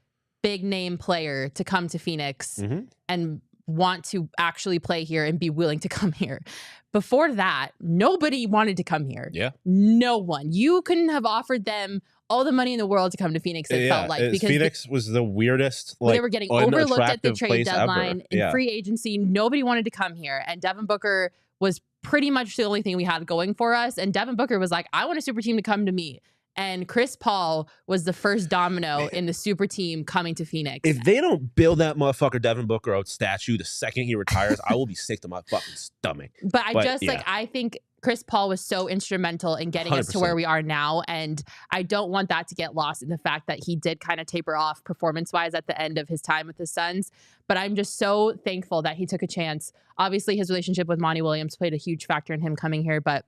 big name player to come to Phoenix and want to actually play here and be willing to come here. Before that, nobody wanted to come here. Yeah. No one. You couldn't have offered them all the money in the world to come to Phoenix, it felt like. Because Phoenix was the weirdest, they were getting overlooked at the trade deadline. In free agency, nobody wanted to come here. And Devin Booker was pretty much the only thing we had going for us. And Devin Booker was like, I want a super team to come to me. And Chris Paul was the first domino in the super team coming to Phoenix. If they don't build that motherfucker Devin Booker out statue the second he retires, I will be sick to my fucking stomach. But I think Chris Paul was so instrumental in getting 100%. Us to where we are now. And I don't want that to get lost in the fact that he did kind of taper off performance-wise at the end of his time with the Suns. But I'm just so thankful that he took a chance. Obviously, his relationship with Monty Williams played a huge factor in him coming here, but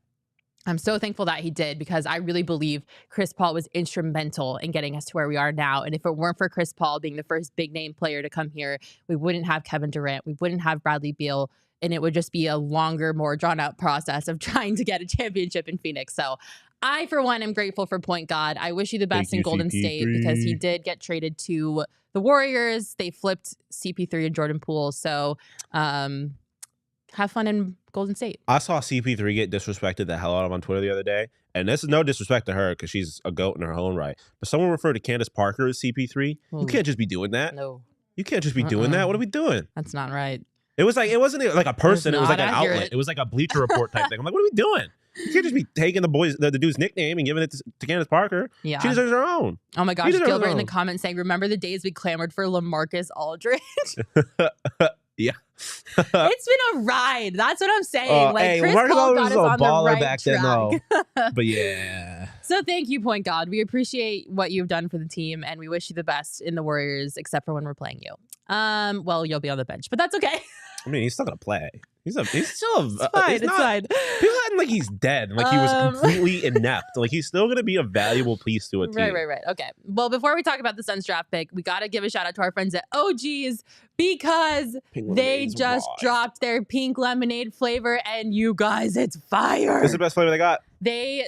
I'm so thankful that he did, because I really believe Chris Paul was instrumental in getting us to where we are now. And if it weren't for Chris Paul being the first big name player to come here, we wouldn't have Kevin Durant. We wouldn't have Bradley Beal. And it would just be a longer, more drawn out process of trying to get a championship in Phoenix. So I, for one, am grateful for Point God. I wish you the best in Golden State because he did get traded to the Warriors. They flipped CP3 and Jordan Poole. So have fun in Golden State. I saw CP3 get disrespected the hell out of on Twitter the other day. And this is no disrespect to her because she's a GOAT in her own right. But someone referred to Candace Parker as CP3. You can't just be doing that. No. You can't just be doing that. What are we doing? That's not right. It wasn't like a person. It was like an outlet. It was like a Bleacher Report type thing. I'm like, what are we doing? You can't just be taking the dude's nickname and giving it to Candace Parker. Yeah. She deserves her own. Oh my gosh, Gilbert in the comments saying, remember the days we clamored for LaMarcus Aldridge? Yeah. It's been a ride. That's what I'm saying. Chris Paul got us on the right track. Then, but yeah. So thank you, Point God. We appreciate what you've done for the team, and we wish you the best in the Warriors, except for when we're playing you. Well, you'll be on the bench, but that's okay. I mean, he's still gonna play. He's still. It's fine. It's fine. People acting like he's dead, like he was completely inept. Like he's still gonna be a valuable piece to a team. Right. Okay. Well, before we talk about the Suns draft pick, we gotta give a shout out to our friends at OG's because they just dropped their pink lemonade flavor, and you guys, it's fire. It's the best flavor they got.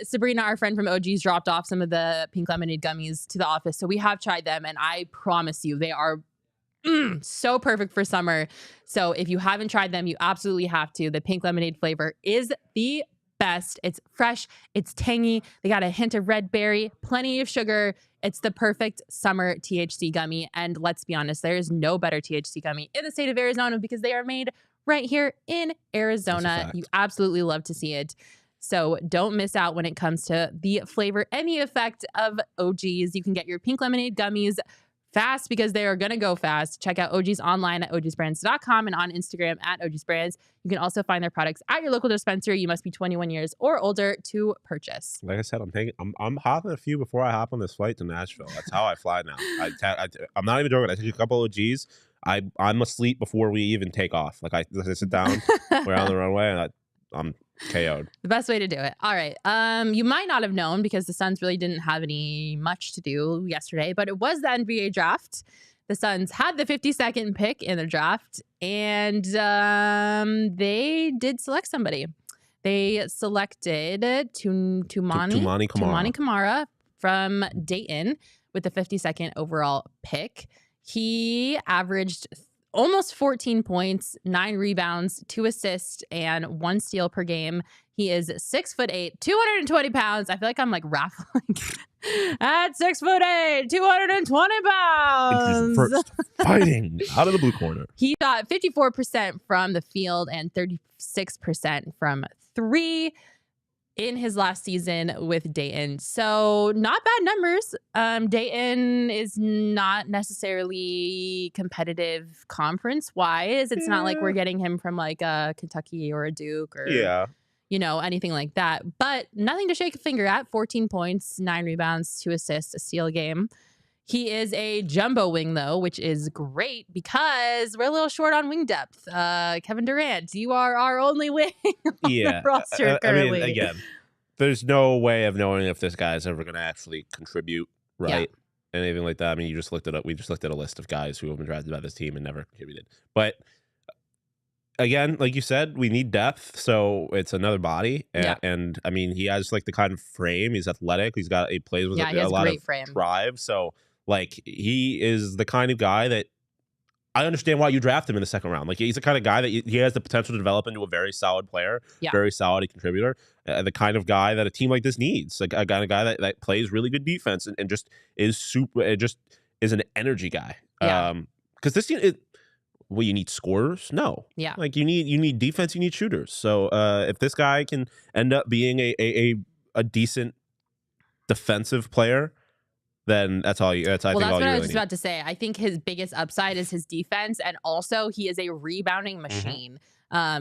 Sabrina, our friend from OG's, dropped off some of the pink lemonade gummies to the office, so we have tried them, and I promise you, they are so perfect for summer. So if you haven't tried them, you absolutely have to. The pink lemonade flavor is the best. It's fresh. It's tangy. They got a hint of red berry, plenty of sugar. It's the perfect summer THC gummy. And let's be honest, there is no better THC gummy in the state of Arizona because they are made right here in Arizona. You absolutely love to see it. So don't miss out when it comes to the flavor and the effect of OG's. You can get your pink lemonade gummies fast because they are going to go fast. Check out OG's online at ogsbrands.com and on Instagram at ogsbrands. You can also find their products at your local dispensary. You must be 21 years or older to purchase. Like I said, I'm hopping a few before I hop on this flight to Nashville. That's how I fly now. I'm not even joking. I take a couple of G's. I'm asleep before we even take off. Like I sit down, we're on the runway, and I'm KO'd. The best way to do it. All right. You might not have known because the Suns really didn't have any much to do yesterday, but it was the NBA draft. The Suns had the 52nd pick in the draft, and they did select somebody. They selected Toumani Camara from Dayton with the 52nd overall pick. He averaged almost 14 points, 9 rebounds, 2 assists, and 1 steal per game. He is 6'8", 220 pounds. I feel like I'm like raffling. At 6'8", 220 pounds. First fighting out of the blue corner. He shot 54% from the field and 36% from 3 in his last season with Dayton. So not bad numbers. Dayton is not necessarily competitive conference-wise. It's not like we're getting him from like a Kentucky or a Duke or anything like that. But nothing to shake a finger at. 14 points, 9 rebounds, 2 assists, a steal a game. He is a jumbo wing, though, which is great because we're a little short on wing depth. Kevin Durant, you are our only wing on the roster currently. I mean, again, there's no way of knowing if this guy's ever going to actually contribute, right? Yeah. Anything like that. I mean, you just looked it up. We just looked at a list of guys who have been drafted by this team and never contributed. But again, like you said, we need depth, so it's another body. And I mean, he has like the kind of frame. He's athletic. He plays with a lot of drive. So like he is the kind of guy that I understand why you draft him in the second round. Like he's the kind of guy that he has the potential to develop into a very solid player, very solid contributor, the kind of guy that a team like this needs. Like a guy that plays really good defense and just is is an energy guy. Because this team, you need scorers? No. Yeah. Like you need defense, you need shooters. So if this guy can end up being a decent defensive player, then that's all you. That's what I was just about to say. I think his biggest upside is his defense, and also he is a rebounding machine.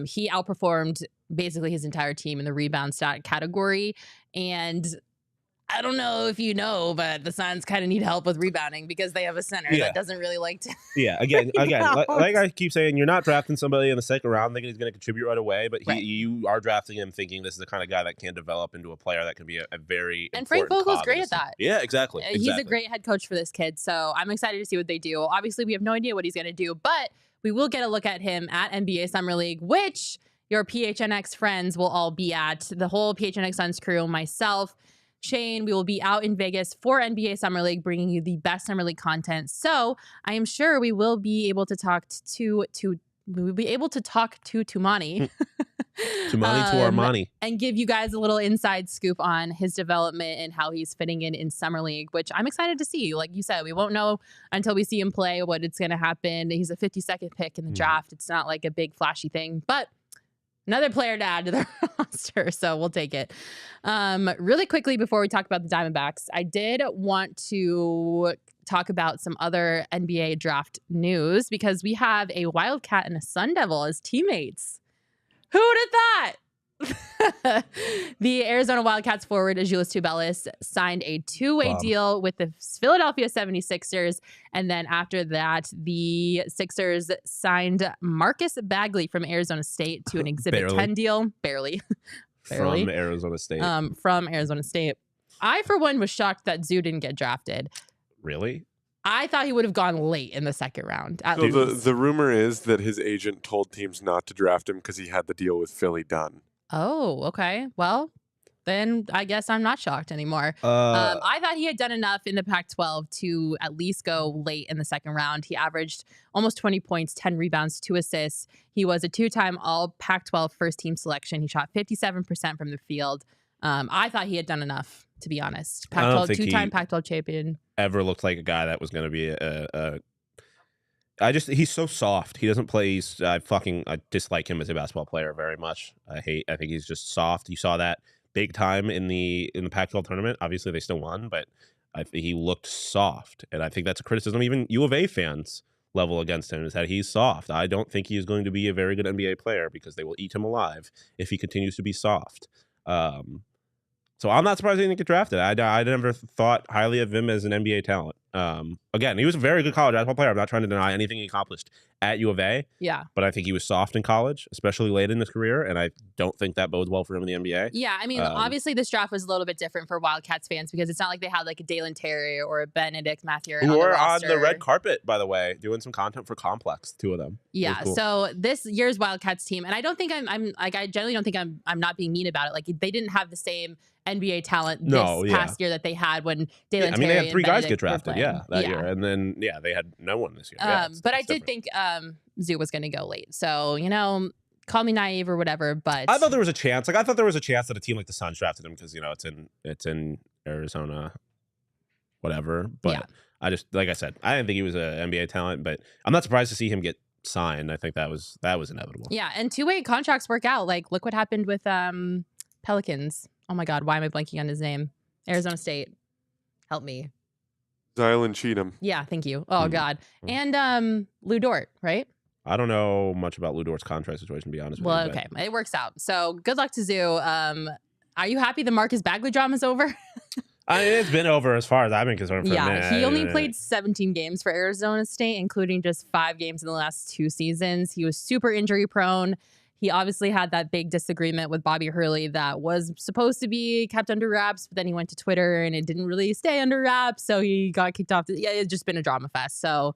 He outperformed basically his entire team in the rebound stat category, and I don't know if you know, but the Suns kind of need help with rebounding because they have a center that doesn't really like to. Again, like I keep saying, you're not drafting somebody in the second round thinking he's going to contribute right away, but you are drafting him thinking this is the kind of guy that can develop into a player that can be a very and Frank Vogel's great at that. Yeah, exactly. He's a great head coach for this kid, so I'm excited to see what they do. Obviously, we have no idea what he's going to do, but we will get a look at him at NBA Summer League, which your PHNX friends will all be at. The whole PHNX Suns crew, myself, Shane. We will be out in Vegas for NBA Summer League, bringing you the best Summer League content. So I am sure we will be able to talk to Toumani. Toumani to Armani. And give you guys a little inside scoop on his development and how he's fitting in Summer League, which I'm excited to see. Like you said, we won't know until we see him play what it's going to happen. He's a 52nd pick in the draft. It's not like a big flashy thing, but another player to add to the roster, so we'll take it. Really quickly before we talk about the Diamondbacks, I did want to talk about some other NBA draft news because we have a Wildcat and a Sun Devil as teammates. Who did that? The Arizona Wildcats forward Azoulas Tubelis signed a two-way deal with the Philadelphia 76ers. And then after that, the Sixers signed Marcus Bagley from Arizona State to an Exhibit 10 deal. Barely. From Arizona State. From Arizona State. I, for one, was shocked that Zoo didn't get drafted. Really? I thought he would have gone late in the second round. So the rumor is that his agent told teams not to draft him because he had the deal with Philly done. Oh, okay. Well, then I guess I'm not shocked anymore. I thought he had done enough in the Pac-12 to at least go late in the second round. He averaged almost 20 points, 10 rebounds, 2 assists. He was a 2-time all Pac-12 first team selection. He shot 57% from the field. I thought he had done enough, to be honest. Pac-12, 2-time Pac-12 champion. Ever looked like a guy that was going to be he's so soft. He doesn't play. I dislike him as a basketball player very much. I think he's just soft. You saw that big time in the Pac-12 tournament. Obviously, they still won, but I think he looked soft, and I think that's a criticism even U of A fans level against him is that he's soft. I don't think he is going to be a very good NBA player because they will eat him alive if he continues to be soft. So I'm not surprised he didn't get drafted. I never thought highly of him as an NBA talent. Again, he was a very good college basketball player. I'm not trying to deny anything he accomplished at U of A. Yeah. But I think he was soft in college, especially late in his career, and I don't think that bodes well for him in the NBA. Yeah, I mean, obviously this draft was a little bit different for Wildcats fans because it's not like they had like a Dalen Terry or a Benedict Mathieu who were on the red carpet, by the way, doing some content for Complex, 2 of them. Yeah, cool. So this year's Wildcats team, and I don't think I'm like, I generally don't think I'm not being mean about it. Like they didn't have the same NBA talent this past year that they had when Dalen Terry they had 3 guys get drafted, that year, and then they had no one this year. But I did think Zoo was going to go late, so call me naive or whatever. But I thought there was a chance. Like I thought there was a chance that a team like the Suns drafted him because it's in Arizona, whatever. But I just like I said, I didn't think he was an NBA talent, but I'm not surprised to see him get signed. I think that was inevitable. Yeah, and 2-way contracts work out. Like look what happened with Pelicans. Oh my God, why am I blanking on his name? Arizona State. Help me. Zylan Cheatham. Yeah, thank you. Oh God. And Lou Dort, right? I don't know much about Lou Dort's contract situation, to be honest with you. Well, okay. It works out. So good luck to Zoo. Are you happy the Marcus Bagley drama's over? I mean, it's been over as far as I've been concerned for a minute. He only played 17 games for Arizona State, including just 5 games in the last 2 seasons. He was super injury prone. He obviously had that big disagreement with Bobby Hurley that was supposed to be kept under wraps, but then he went to Twitter and it didn't really stay under wraps, so he got kicked off. It's just been a drama fest. So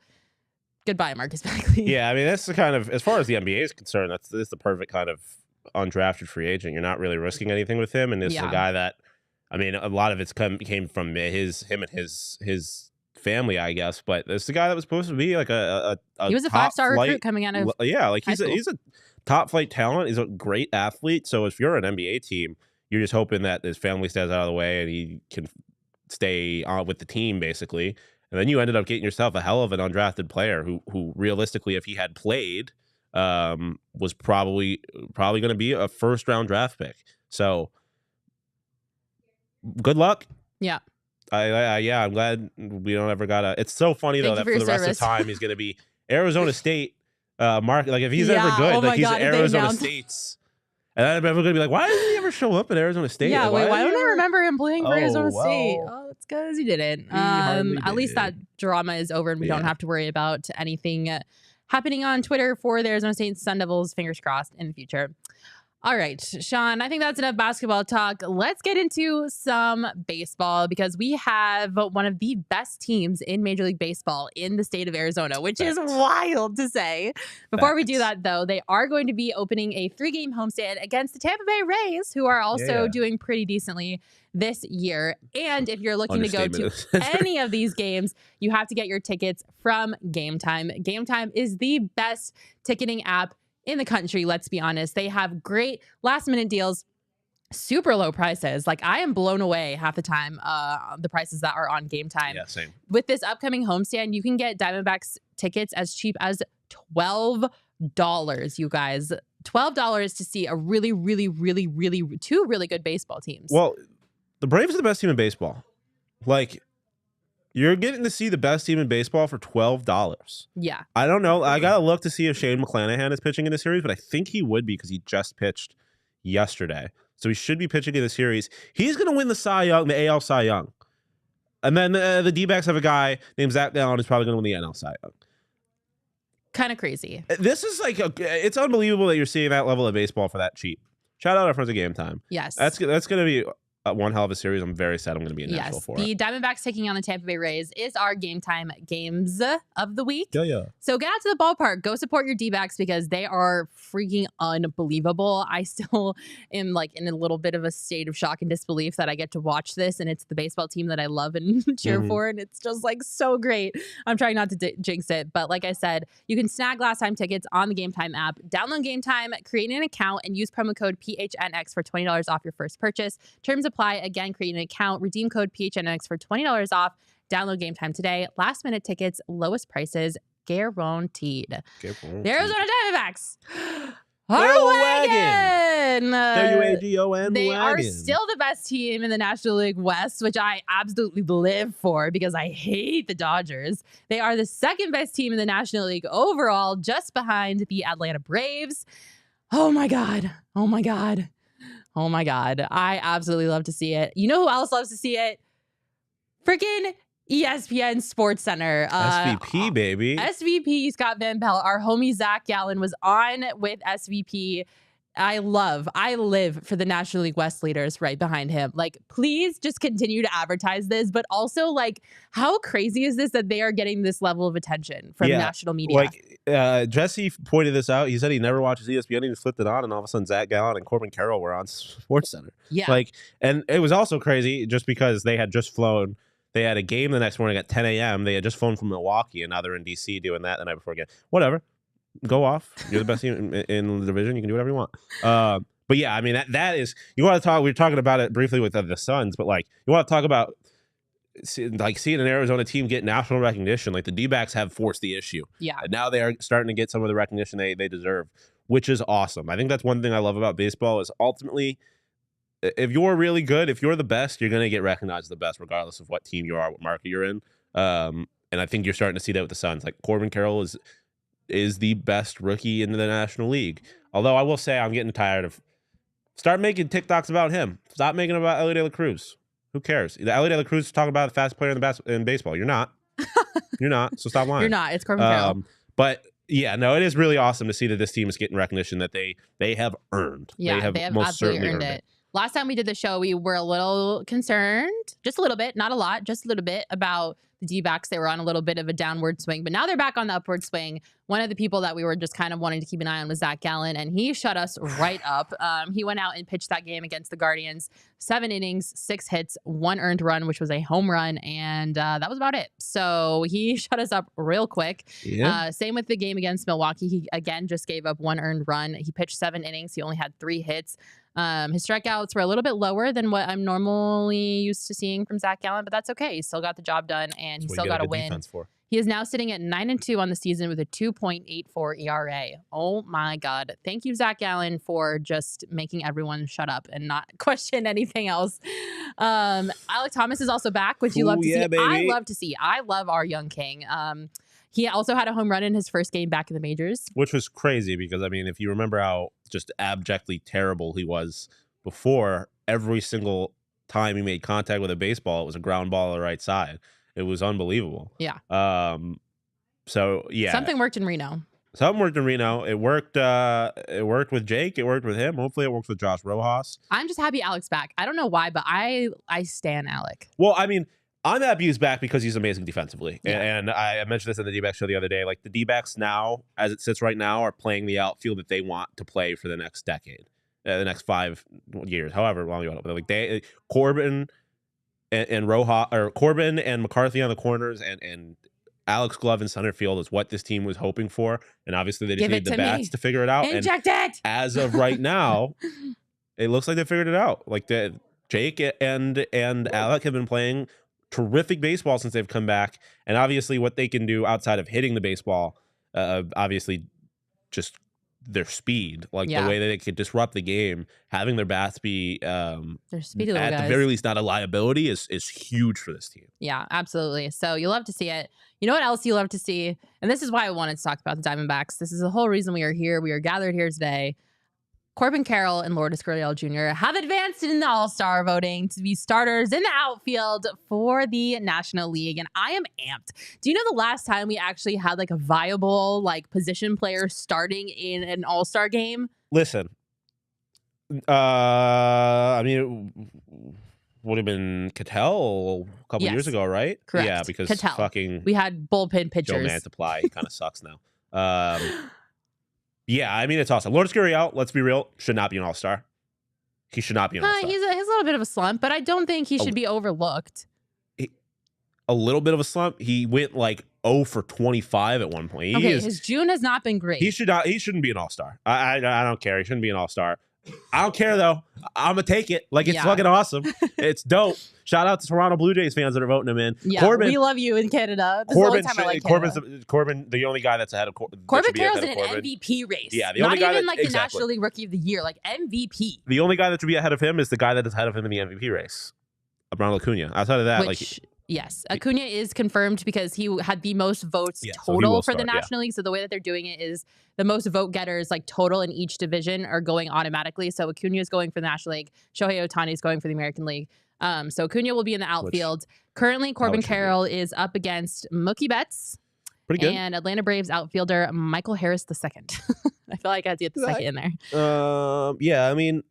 goodbye, Marcus Bagley. Yeah, I mean, that's the kind of, as far as the NBA is concerned, that's the perfect kind of undrafted free agent. You're not really risking anything with him, and this is a guy that, I mean, a lot of it's came from him and his family, I guess, but this is the guy that was supposed to be like a he was a 5-star recruit coming out of he's a top flight talent. He's a great athlete. So if you're an NBA team, you're just hoping that his family stays out of the way and he can stay on with the team, basically. And then you ended up getting yourself a hell of an undrafted player who realistically, if he had played, was probably going to be a 1st-round draft pick. So good luck. Yeah. I'm glad we don't ever got it's so funny though that for the rest of the time he's going to be Arizona State. Mark, like if he's ever good, like he's Arizona State's, and then everyone's gonna be like, why doesn't he ever show up at Arizona State? Yeah, like, why don't I remember him playing for Arizona State? Oh, it's because he didn't. At least that drama is over, and we don't have to worry about anything happening on Twitter for the Arizona State Sun Devils. Fingers crossed in the future. All right, Shawn, I think that's enough basketball talk. Let's get into some baseball because we have one of the best teams in Major League Baseball in the state of Arizona, which is wild to say. Before we do that, though, they are going to be opening a 3-game homestand against the Tampa Bay Rays, who are also doing pretty decently this year. And if you're looking to go to any of these games, you have to get your tickets from Game Time. Game Time is the best ticketing app in the country, let's be honest. They have great last-minute deals, super low prices. Like, I am blown away half the time the prices that are on Game Time. Yeah, same. With this upcoming homestand, you can get Diamondbacks tickets as cheap as $12, you guys. $12 to see a really, really, really, really, two really good baseball teams. Well, the Braves are the best team in baseball. Like, you're getting to see the best team in baseball for $12. Yeah. I don't know. I got to look to see if Shane McClanahan is pitching in the series, but I think he would be because he just pitched yesterday. So he should be pitching in the series. He's going to win the Cy Young, the AL Cy Young. And then the D-backs have a guy named Zach Gallen who's probably going to win the NL Cy Young. Kind of crazy. This is like, it's unbelievable that you're seeing that level of baseball for that cheap. Shout out our friends at Game Time. Yes. That's going to be one hell of a series. I'm very sad I'm going to be in Nashville for the it. Diamondbacks taking on the Tampa Bay Rays is our Game Time games of the week. Yeah. So get out to the ballpark. Go support your D-backs because they are freaking unbelievable. I still am like in a little bit of a state of shock and disbelief that I get to watch this and it's the baseball team that I love and cheer for, and it's just like so great. I'm trying not to jinx it, but like I said, you can snag last time tickets on the Game Time app. Download Game Time, create an account, and use promo code PHNX for $20 off your first purchase. Terms apply. Again, create an account, redeem code PHNX for $20 off. Download Game Time today. Last minute tickets, lowest prices, guaranteed. The Arizona Diamondbacks are wagon. WAGON They wagon. are still the best team in the National League West, which I absolutely live for because I hate the Dodgers. They are the second best team in the National League overall, just behind the Atlanta Braves. Oh my God. Oh my God. Oh my God. I absolutely love to see it. You know who else loves to see it? Freaking ESPN Sports Center. SVP, baby. SVP Scott Van Pelt. Our homie Zach Gallen was on with SVP. I live for the National League West leaders right behind him. Like, please just continue to advertise this, but also, like, how crazy is this that they are getting this level of attention from national media? Like, Jesse pointed this out. He said he never watches ESPN. He just flipped it on, and all of a sudden, Zach Gallen and Corbin Carroll were on Sports Center. Yeah. Like, and it was also crazy just because they had just flown. They had a game the next morning at 10 a.m. They had just flown from Milwaukee, and now they're in D.C. doing that the night before again. Whatever. Go off. You're the best team in the division. You can do whatever you want. But yeah, I mean, that is, you want to talk, we were talking about it briefly with the Suns, but like, you want to talk about like seeing an Arizona team get national recognition. Like, the D-backs have forced the issue. Yeah. And now they are starting to get some of the recognition they deserve, which is awesome. I think that's one thing I love about baseball is ultimately, if you're really good, if you're the best, you're going to get recognized as the best, regardless of what team you are, what market you're in. And I think you're starting to see that with the Suns. Like, Corbin Carroll is the best rookie in the National League. Although I will say I'm getting tired of start making TikToks about him. Stop making about Ellie De La Cruz. Who cares? Ellie De La Cruz is talking about the fastest player in baseball. You're not. You're not. So stop lying. You're not. It's Corbin Carroll. But yeah, no, it is really awesome to see that this team is getting recognition that they have earned. Yeah, they have most absolutely certainly earned it. Last time we did the show, we were a little concerned, just a little bit, not a lot, just a little bit about the D-backs. They were on a little bit of a downward swing, but now they're back on the upward swing. One of the people that we were just kind of wanting to keep an eye on was Zach Gallen, and he shut us right up. He went out and pitched that game against the Guardians. 7 innings, 6 hits, 1 earned run, which was a home run, and that was about it. So he shut us up real quick. Yeah. Same with the game against Milwaukee. He, again, just gave up 1 earned run. He pitched 7 innings. He only had 3 hits. His strikeouts were a little bit lower than what I'm normally used to seeing from Zach Gallen, but that's okay. He still got the job done, and he still got a win. He is now sitting at 9-2 on the season with a 2.84 ERA. Oh my God. Thank you, Zach Gallen, for just making everyone shut up and not question anything else. Alec Thomas is also back, which you love to see. Baby. I love to see. I love our young king. He also had a home run in his first game back in the majors. Which was crazy because, I mean, if you remember how just abjectly terrible he was before, every single time he made contact with a baseball, it was a ground ball on the right side. It was unbelievable. Yeah. So, yeah. Something worked in Reno. Something worked in Reno. It worked. It worked with Jake. It worked with him. Hopefully, it works with Josh Rojas. I'm just happy Alec's back. I don't know why, but I stan Alec. Well, I mean, I'm happy he's back because he's amazing defensively. Yeah. And I mentioned this in the D-backs show the other day. Like, the D-backs now, as it sits right now, are playing the outfield that they want to play for the next decade, the next 5 years, however long you want to play. Like, Corbin and Rojas, or Corbin and McCarthy on the corners, and Alex Glove in center field is what this team was hoping for. And obviously, they just need the bats to figure it out. Inject it! As of right now, it looks like they figured it out. Like, Jake and Alec have been playing terrific baseball since they've come back, and obviously what they can do outside of hitting the baseball, obviously just their speed, like the way that they could disrupt the game, having their bats be they're speedy little at guys. the very least not a liability is huge for this team. Yeah, absolutely. So you love to see it. You know what else you love to see? And this is why I wanted to talk about the Diamondbacks. This is the whole reason we are here. We are gathered here today. Corbin Carroll and Lourdes Gurriel Jr. have advanced in the All-Star voting to be starters in the outfield for the National League, and I am amped. Do you know the last time we actually had like a viable like position player starting in an All-Star game? Listen, I mean, it would have been Cattell a couple years ago, right? Correct. Yeah, because Cattell. fucking We had bullpen pitchers. Joe Mantiply kind of sucks now. Yeah, I mean, it's awesome. Lourdes Gurriel, let's be real, should not be an All-Star. He should not be an All-Star. He's a little bit of a slump, but I don't think he should be overlooked. A little bit of a slump. He went like 0 for 25 at one point. His June has not been great. He shouldn't be an All-Star. I don't care. He shouldn't be an All-Star. I don't care though. I'm gonna take it. Like, it's fucking awesome. It's dope. Shout out to Toronto Blue Jays fans that are voting him in. Yeah, Corbin, we love you in Canada. This is the only time I like Canada. Corbin, the only guy that's ahead of Corbin Carroll's in an MVP race. Yeah, the not only guy even that, like the National League Rookie of the Year, like MVP. The only guy that should be ahead of him is the guy that is ahead of him in the MVP race, Ronald Acuna. Outside of that, yes, Acuna is confirmed because he had the most votes total for the National League. So the way that they're doing it is the most vote getters, like total in each division, are going automatically. So Acuna is going for the National League. Shohei Ohtani is going for the American League. So Acuna will be in the outfield. Currently, Corbin Carroll is up against Mookie Betts. Pretty good. And Atlanta Braves outfielder Michael Harris II. I feel like I had to get the second in there. Yeah, I mean,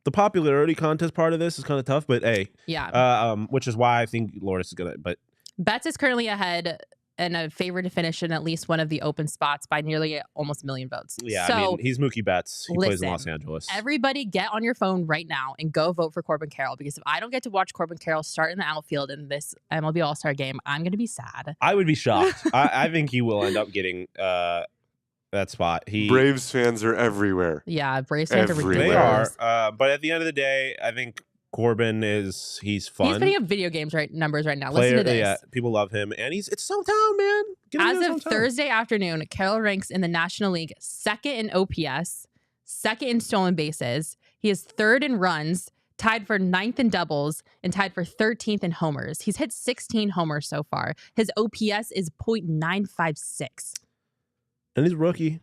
the popularity contest part of this is kind of tough, but hey. Yeah. Which is why I think Lourdes is going to, but. Betts is currently ahead and a favorite to finish in at least one of the open spots by nearly almost 1 million votes. Yeah, so, I mean, he's Mookie Betts. He plays in Los Angeles. Everybody get on your phone right now and go vote for Corbin Carroll, because if I don't get to watch Corbin Carroll start in the outfield in this MLB All-Star game, I'm going to be sad. I would be shocked. I think he will end up getting that spot. Braves fans are everywhere. Yeah, Braves fans are ridiculous. They are. But at the end of the day, I think Corbin he's fun. He's putting up video games numbers right now. Listen to this. Yeah, people love him, and it's hometown, man. As of Thursday afternoon, Carroll ranks in the National League second in OPS, second in stolen bases. He is third in runs, tied for 9th in doubles, and tied for 13th in homers. He's hit 16 homers so far. His OPS is .956. And he's a rookie.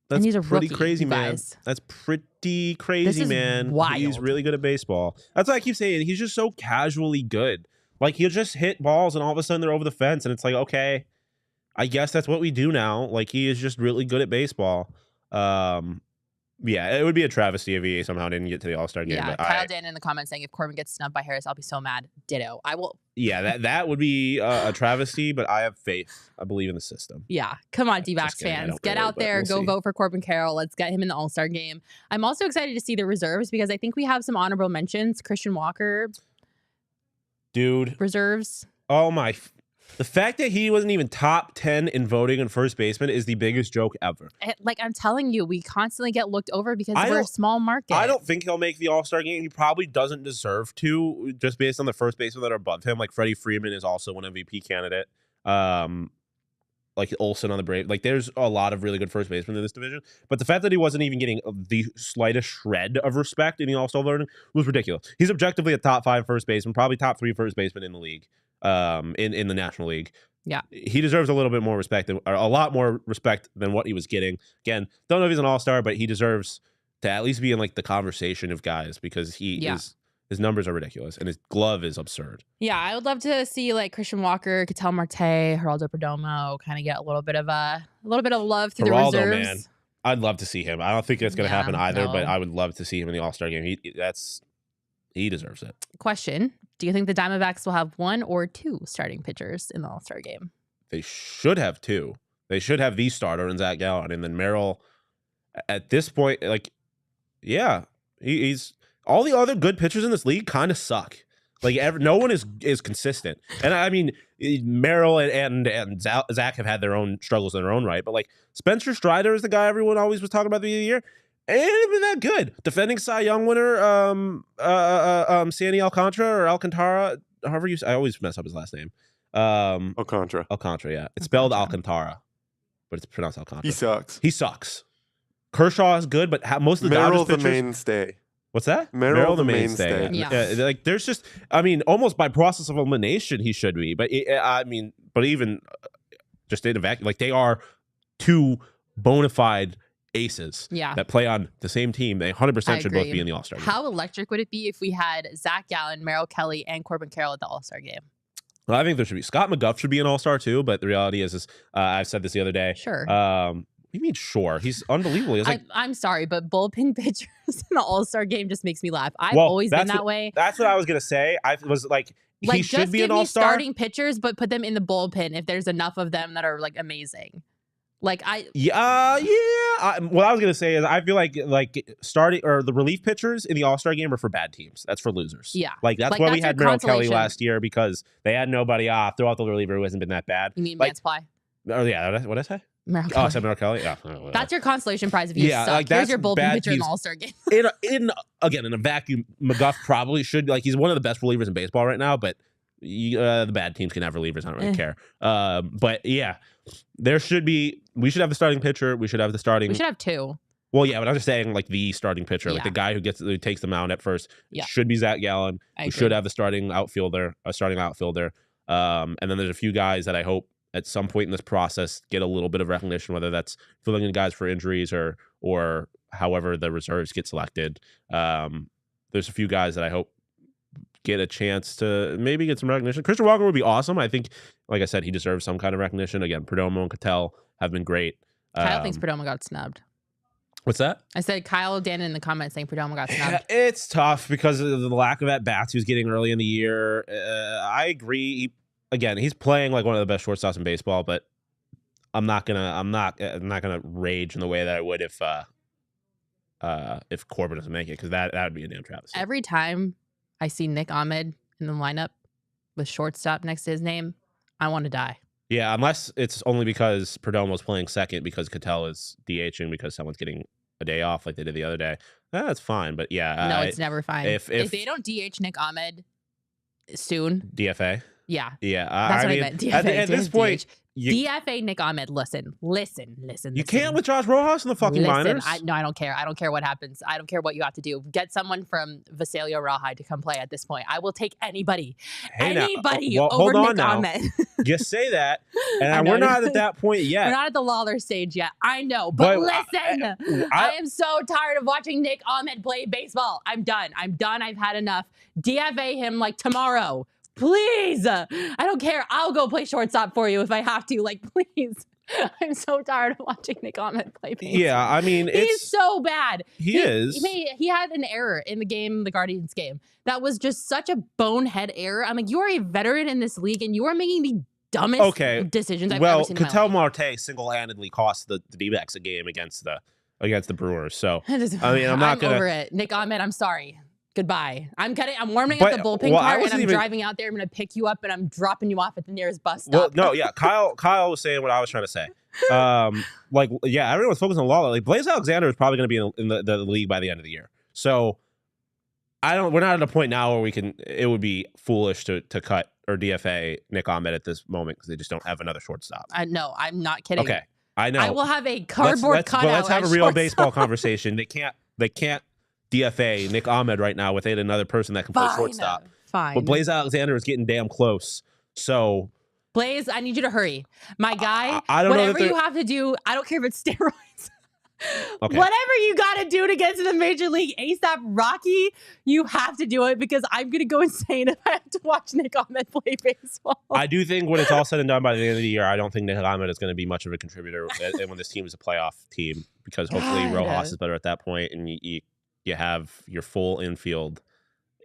That's pretty crazy, man. That's pretty crazy, man. Wild. He's really good at baseball. That's why I keep saying he's just so casually good. Like, he'll just hit balls and all of a sudden they're over the fence, and it's like, okay, I guess that's what we do now. Like, he is just really good at baseball. Yeah, it would be a travesty if he somehow didn't get to the All-Star game. Yeah, Kyle Dan in the comments saying if Corbin gets snubbed by Harris, I'll be so mad. Ditto. I will. Yeah, that would be a travesty, but I have faith. I believe in the system. Yeah. Come on, D-backs fans. Get out there. Go vote for Corbin Carroll. Let's get him in the All-Star game. I'm also excited to see the reserves because I think we have some honorable mentions. Christian Walker. Dude. Reserves. Oh, my. The fact that he wasn't even top 10 in voting in first baseman is the biggest joke ever. Like, I'm telling you, we constantly get looked over because we're a small market. I don't think he'll make the All-Star game. He probably doesn't deserve to, just based on the first basemen that are above him. Like, Freddie Freeman is also an MVP candidate. Like Olsen on the Braves. Like, there's a lot of really good first basemen in this division. But the fact that he wasn't even getting the slightest shred of respect in the All-Star voting was ridiculous. He's objectively a top 5 first baseman, probably top 3 first baseman in the league. In the National League. Yeah. He deserves a little bit more respect, or a lot more respect than what he was getting. Again, don't know if he's an All-Star, but he deserves to at least be in like the conversation of guys because he is His numbers are ridiculous, and his glove is absurd. Yeah, I would love to see like Christian Walker, Ketel Marte, Geraldo Perdomo kind of get a little bit of love through the reserves. Man, I'd love to see him. I don't think it's going to happen either, but I would love to see him in the All-Star game. He deserves it. Question: do you think the Diamondbacks will have 1 or 2 starting pitchers in the All-Star game? They should have 2. They should have the starter in Zach Gallen, and then Merrill. At this point, like, yeah, he's all the other good pitchers in this league kind of suck. Like, no one is consistent. And I mean, Merrill and Zach have had their own struggles in their own right, but like Spencer Strider is the guy everyone always was talking about at the beginning of the year. And ain't been that good. Defending Cy Young winner, Sandy Alcantara, however I always mess up his last name. Alcantara, yeah. It's spelled Alcantara, but it's pronounced Alcantara. He sucks. Kershaw is good, but most of the Dodgers pitchers, the mainstay. What's that? Merrill the mainstay. Yeah. Like there's just, I mean, almost by process of elimination, he should be. But but even just in a vacuum, like they are 2 bona fide aces that play on the same team. They 100% should both be in the All-Star game. How electric would it be if we had Zach Gallen, Merrill Kelly, and Corbin Carroll at the All-Star game? Well, I think there should be. Scott McGuff should be an All-Star too, but the reality is I've said this the other day. Sure. What do you mean, sure? He's unbelievable. I'm sorry, but bullpen pitchers in the All-Star game just makes me laugh. I've always been that way. That's what I was going to say. I was like he should be an All-Star. Just give me starting pitchers, but put them in the bullpen if there's enough of them that are like amazing. Like what I was gonna say is I feel like starting or the relief pitchers in the All-Star game are for bad teams. That's for losers. Yeah, like that's why we had Merrill Kelly last year because they had nobody off. Throw out the reliever who hasn't been that bad. You mean Vance Ply? Oh yeah, what did I say? Merrill Kelly. I said Merrill Kelly. Yeah, that's your consolation prize if you suck. Like here's your bullpen pitcher in the All-Star game. in a vacuum, McGuff probably should he's one of the best relievers in baseball right now, but. The bad teams can have relievers. I don't really care. But yeah, we should have the starting pitcher. We should have 2. Well, yeah, but I'm just saying like the starting pitcher, like the guy who takes them out at first should be Zach Gallen. We should have the starting outfielder. And then there's a few guys that I hope at some point in this process get a little bit of recognition, whether that's filling in guys for injuries or however the reserves get selected. There's a few guys that I hope get a chance to maybe get some recognition. Christian Walker would be awesome. I think, like I said, he deserves some kind of recognition. Again, Perdomo and Ketel have been great. Kyle thinks Perdomo got snubbed. What's that? I said Kyle Dan in the comments saying Perdomo got snubbed. It's tough because of the lack of at-bats he was getting early in the year. I agree. He's playing like one of the best shortstops in baseball, but I'm not gonna rage in the way that I would if Corbin doesn't make it, because that would be a damn travesty. Every time I see Nick Ahmed in the lineup with shortstop next to his name, I want to die. Yeah, unless it's only because Perdomo's playing second because Ketel is DHing because someone's getting a day off like they did the other day. That's fine, but yeah. No, it's never fine. If they don't DH Nick Ahmed soon. DFA? Yeah. Yeah. That's what I meant. DFA. At this point... DFA Nick Ahmed, listen. You can't with Josh Rojas in the fucking minors. I don't care. I don't care what happens. I don't care what you have to do. Get someone from Visalia Rawhide to come play at this point. I will take anybody. Over Nick Ahmed. You say that, and we're not at that point yet. We're not at the Lawler stage yet. I know, but listen. I am so tired of watching Nick Ahmed play baseball. I'm done. I've had enough. DFA him like tomorrow. Please. I don't care. I'll go play shortstop for you if I have to. Like, please. I'm so tired of watching Nick Ahmed play baseball. Yeah, I mean, he's so bad. He is. He had an error in the Guardians game. That was just such a bonehead error. I'm like, you are a veteran in this league, and you are making the dumbest decisions I've ever seen in my life. Ketel Marte single-handedly cost the D-backs a game against the Brewers. So, I mean, I'm over it. Nick Ahmed, I'm sorry. Goodbye. I'm warming up the bullpen car, and I'm driving out there. I'm going to pick you up, and I'm dropping you off at the nearest bus stop. Well, no, yeah. Kyle was saying what I was trying to say. Everyone's focusing on Lawler. Like, Blaze Alexander is probably going to be in the league by the end of the year. So, we're not at a point now where it would be foolish to cut or DFA Nick Ahmed at this moment because they just don't have another shortstop. No, I'm not kidding. Okay. I know. I will have a cardboard cutout. Let's have a real baseball conversation. They can't DFA Nick Ahmed right now without another person that can play shortstop. Fine. But Blaze Alexander is getting damn close. So Blaze, I need you to hurry. My guy, I don't know whatever you have to do, I don't care if it's steroids. Okay. Whatever you got to do to get to the major league ASAP, Rocky, you have to do it because I'm going to go insane if I have to watch Nick Ahmed play baseball. I do think when it's all said and done by the end of the year, I don't think Nick Ahmed is going to be much of a contributor when this team is a playoff team because hopefully Rojas is better at that point and you have your full infield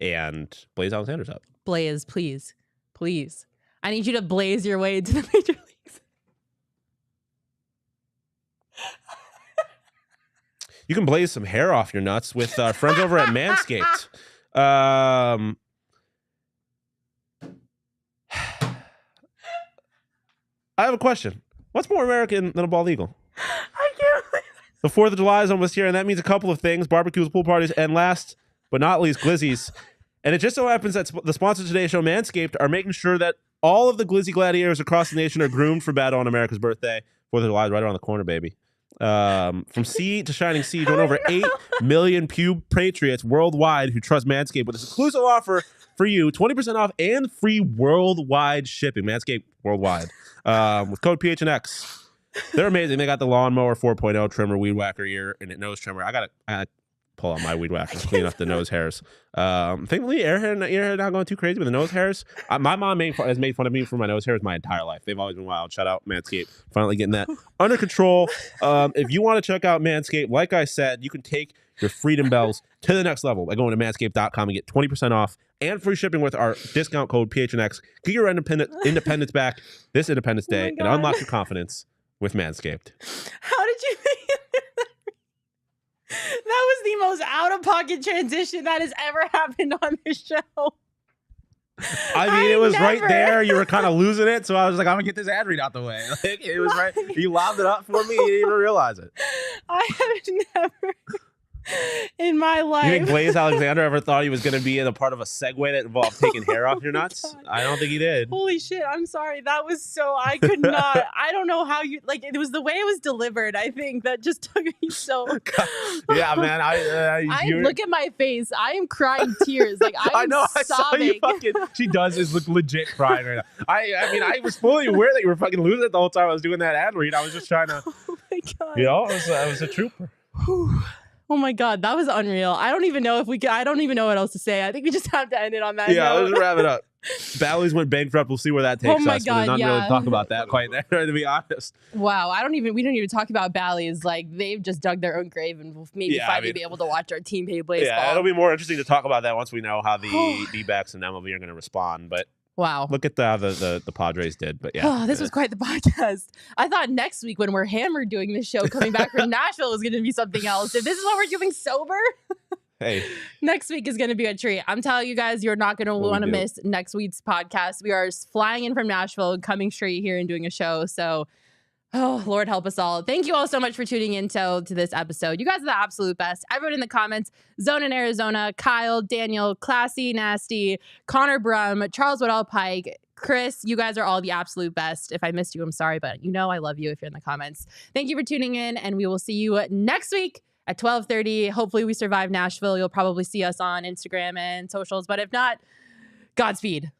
and Blaze Alexander's up. Blaze, please. Please. I need you to blaze your way to the major leagues. You can blaze some hair off your nuts with our friends over at Manscaped. I have a question. What's more American than a bald eagle? I can't believe it. The 4th of July is almost here, and that means a couple of things. Barbecues, pool parties, and last but not least, glizzies. And it just so happens that the sponsor of today's show, Manscaped, are making sure that all of the glizzy gladiators across the nation are groomed for battle on America's birthday. 4th of July is right around the corner, baby. From sea to shining sea, join over 8 million pube patriots worldwide who trust Manscaped with this exclusive offer for you, 20% off and free worldwide shipping. Manscaped worldwide. With code PHNX. They're amazing. They got the Lawnmower 4.0 trimmer, weed whacker ear, and nose trimmer. I gotta pull out my weed whacker, clean up the nose hairs. Thankfully, earhair not going too crazy with the nose hairs. My mom has made fun of me for my nose hairs my entire life. They've always been wild. Shout out Manscaped. Finally getting that under control. If you want to check out Manscaped, like I said, you can take your freedom bells to the next level by going to manscaped.com and get 20% off and free shipping with our discount code PHNX. Get your independence back this Independence Day and unlock your confidence with Manscaped. How did you make it? That was the most out-of-pocket transition that has ever happened on this show. I mean, it was right there. You were kind of losing it, so I was like, I'm going to get this ad read out the way. Like, it was right. You lobbed it up for me. You didn't even realize it. I have never in my life. You think Blaze Alexander ever thought he was going to be in a part of a segue that involved taking hair off your nuts? God. I don't think he did. Holy shit. I'm sorry. That was so, I could not. I don't know how you, like, it was the way it was delivered, I think, that just took me so. Yeah, man. I look at my face. I am crying tears. Like, I know. I saw you fucking, she does is look legit crying right now. I mean, I was fully aware that you were fucking losing it the whole time I was doing that ad read. I was just trying to, oh my God. You know, I was a trooper. Oh my God, that was unreal. I don't even know if we can, I don't even know what else to say. I think we just have to end it on that note. Let's wrap it up. Bagley's went bankrupt. We'll see where that takes us. God, but not really talk about that quite there, to be honest. Wow, we don't even talk about Bagley's. Like, they've just dug their own grave and we'll maybe finally be able to watch our team play baseball. Yeah, it'll be more interesting to talk about that once we know how the D-backs and MLB are going to respond. But wow. Look at how the Padres did. But yeah. Oh, this was quite the podcast. I thought next week when we're hammered doing this show, coming back from Nashville was going to be something else. If this is what we're doing sober, hey, next week is going to be a treat. I'm telling you guys, you're not going to want to miss next week's podcast. We are flying in from Nashville, coming straight here and doing a show. So, oh, Lord help us all. Thank you all so much for tuning in to this episode. You guys are the absolute best. Everyone in the comments, Zone in Arizona, Kyle, Daniel, Classy, Nasty, Connor Brum, Charles Woodall Pike, Chris, you guys are all the absolute best. If I missed you, I'm sorry, but you know I love you if you're in the comments. Thank you for tuning in, and we will see you next week at 12:30. Hopefully we survive Nashville. You'll probably see us on Instagram and socials, but if not, Godspeed.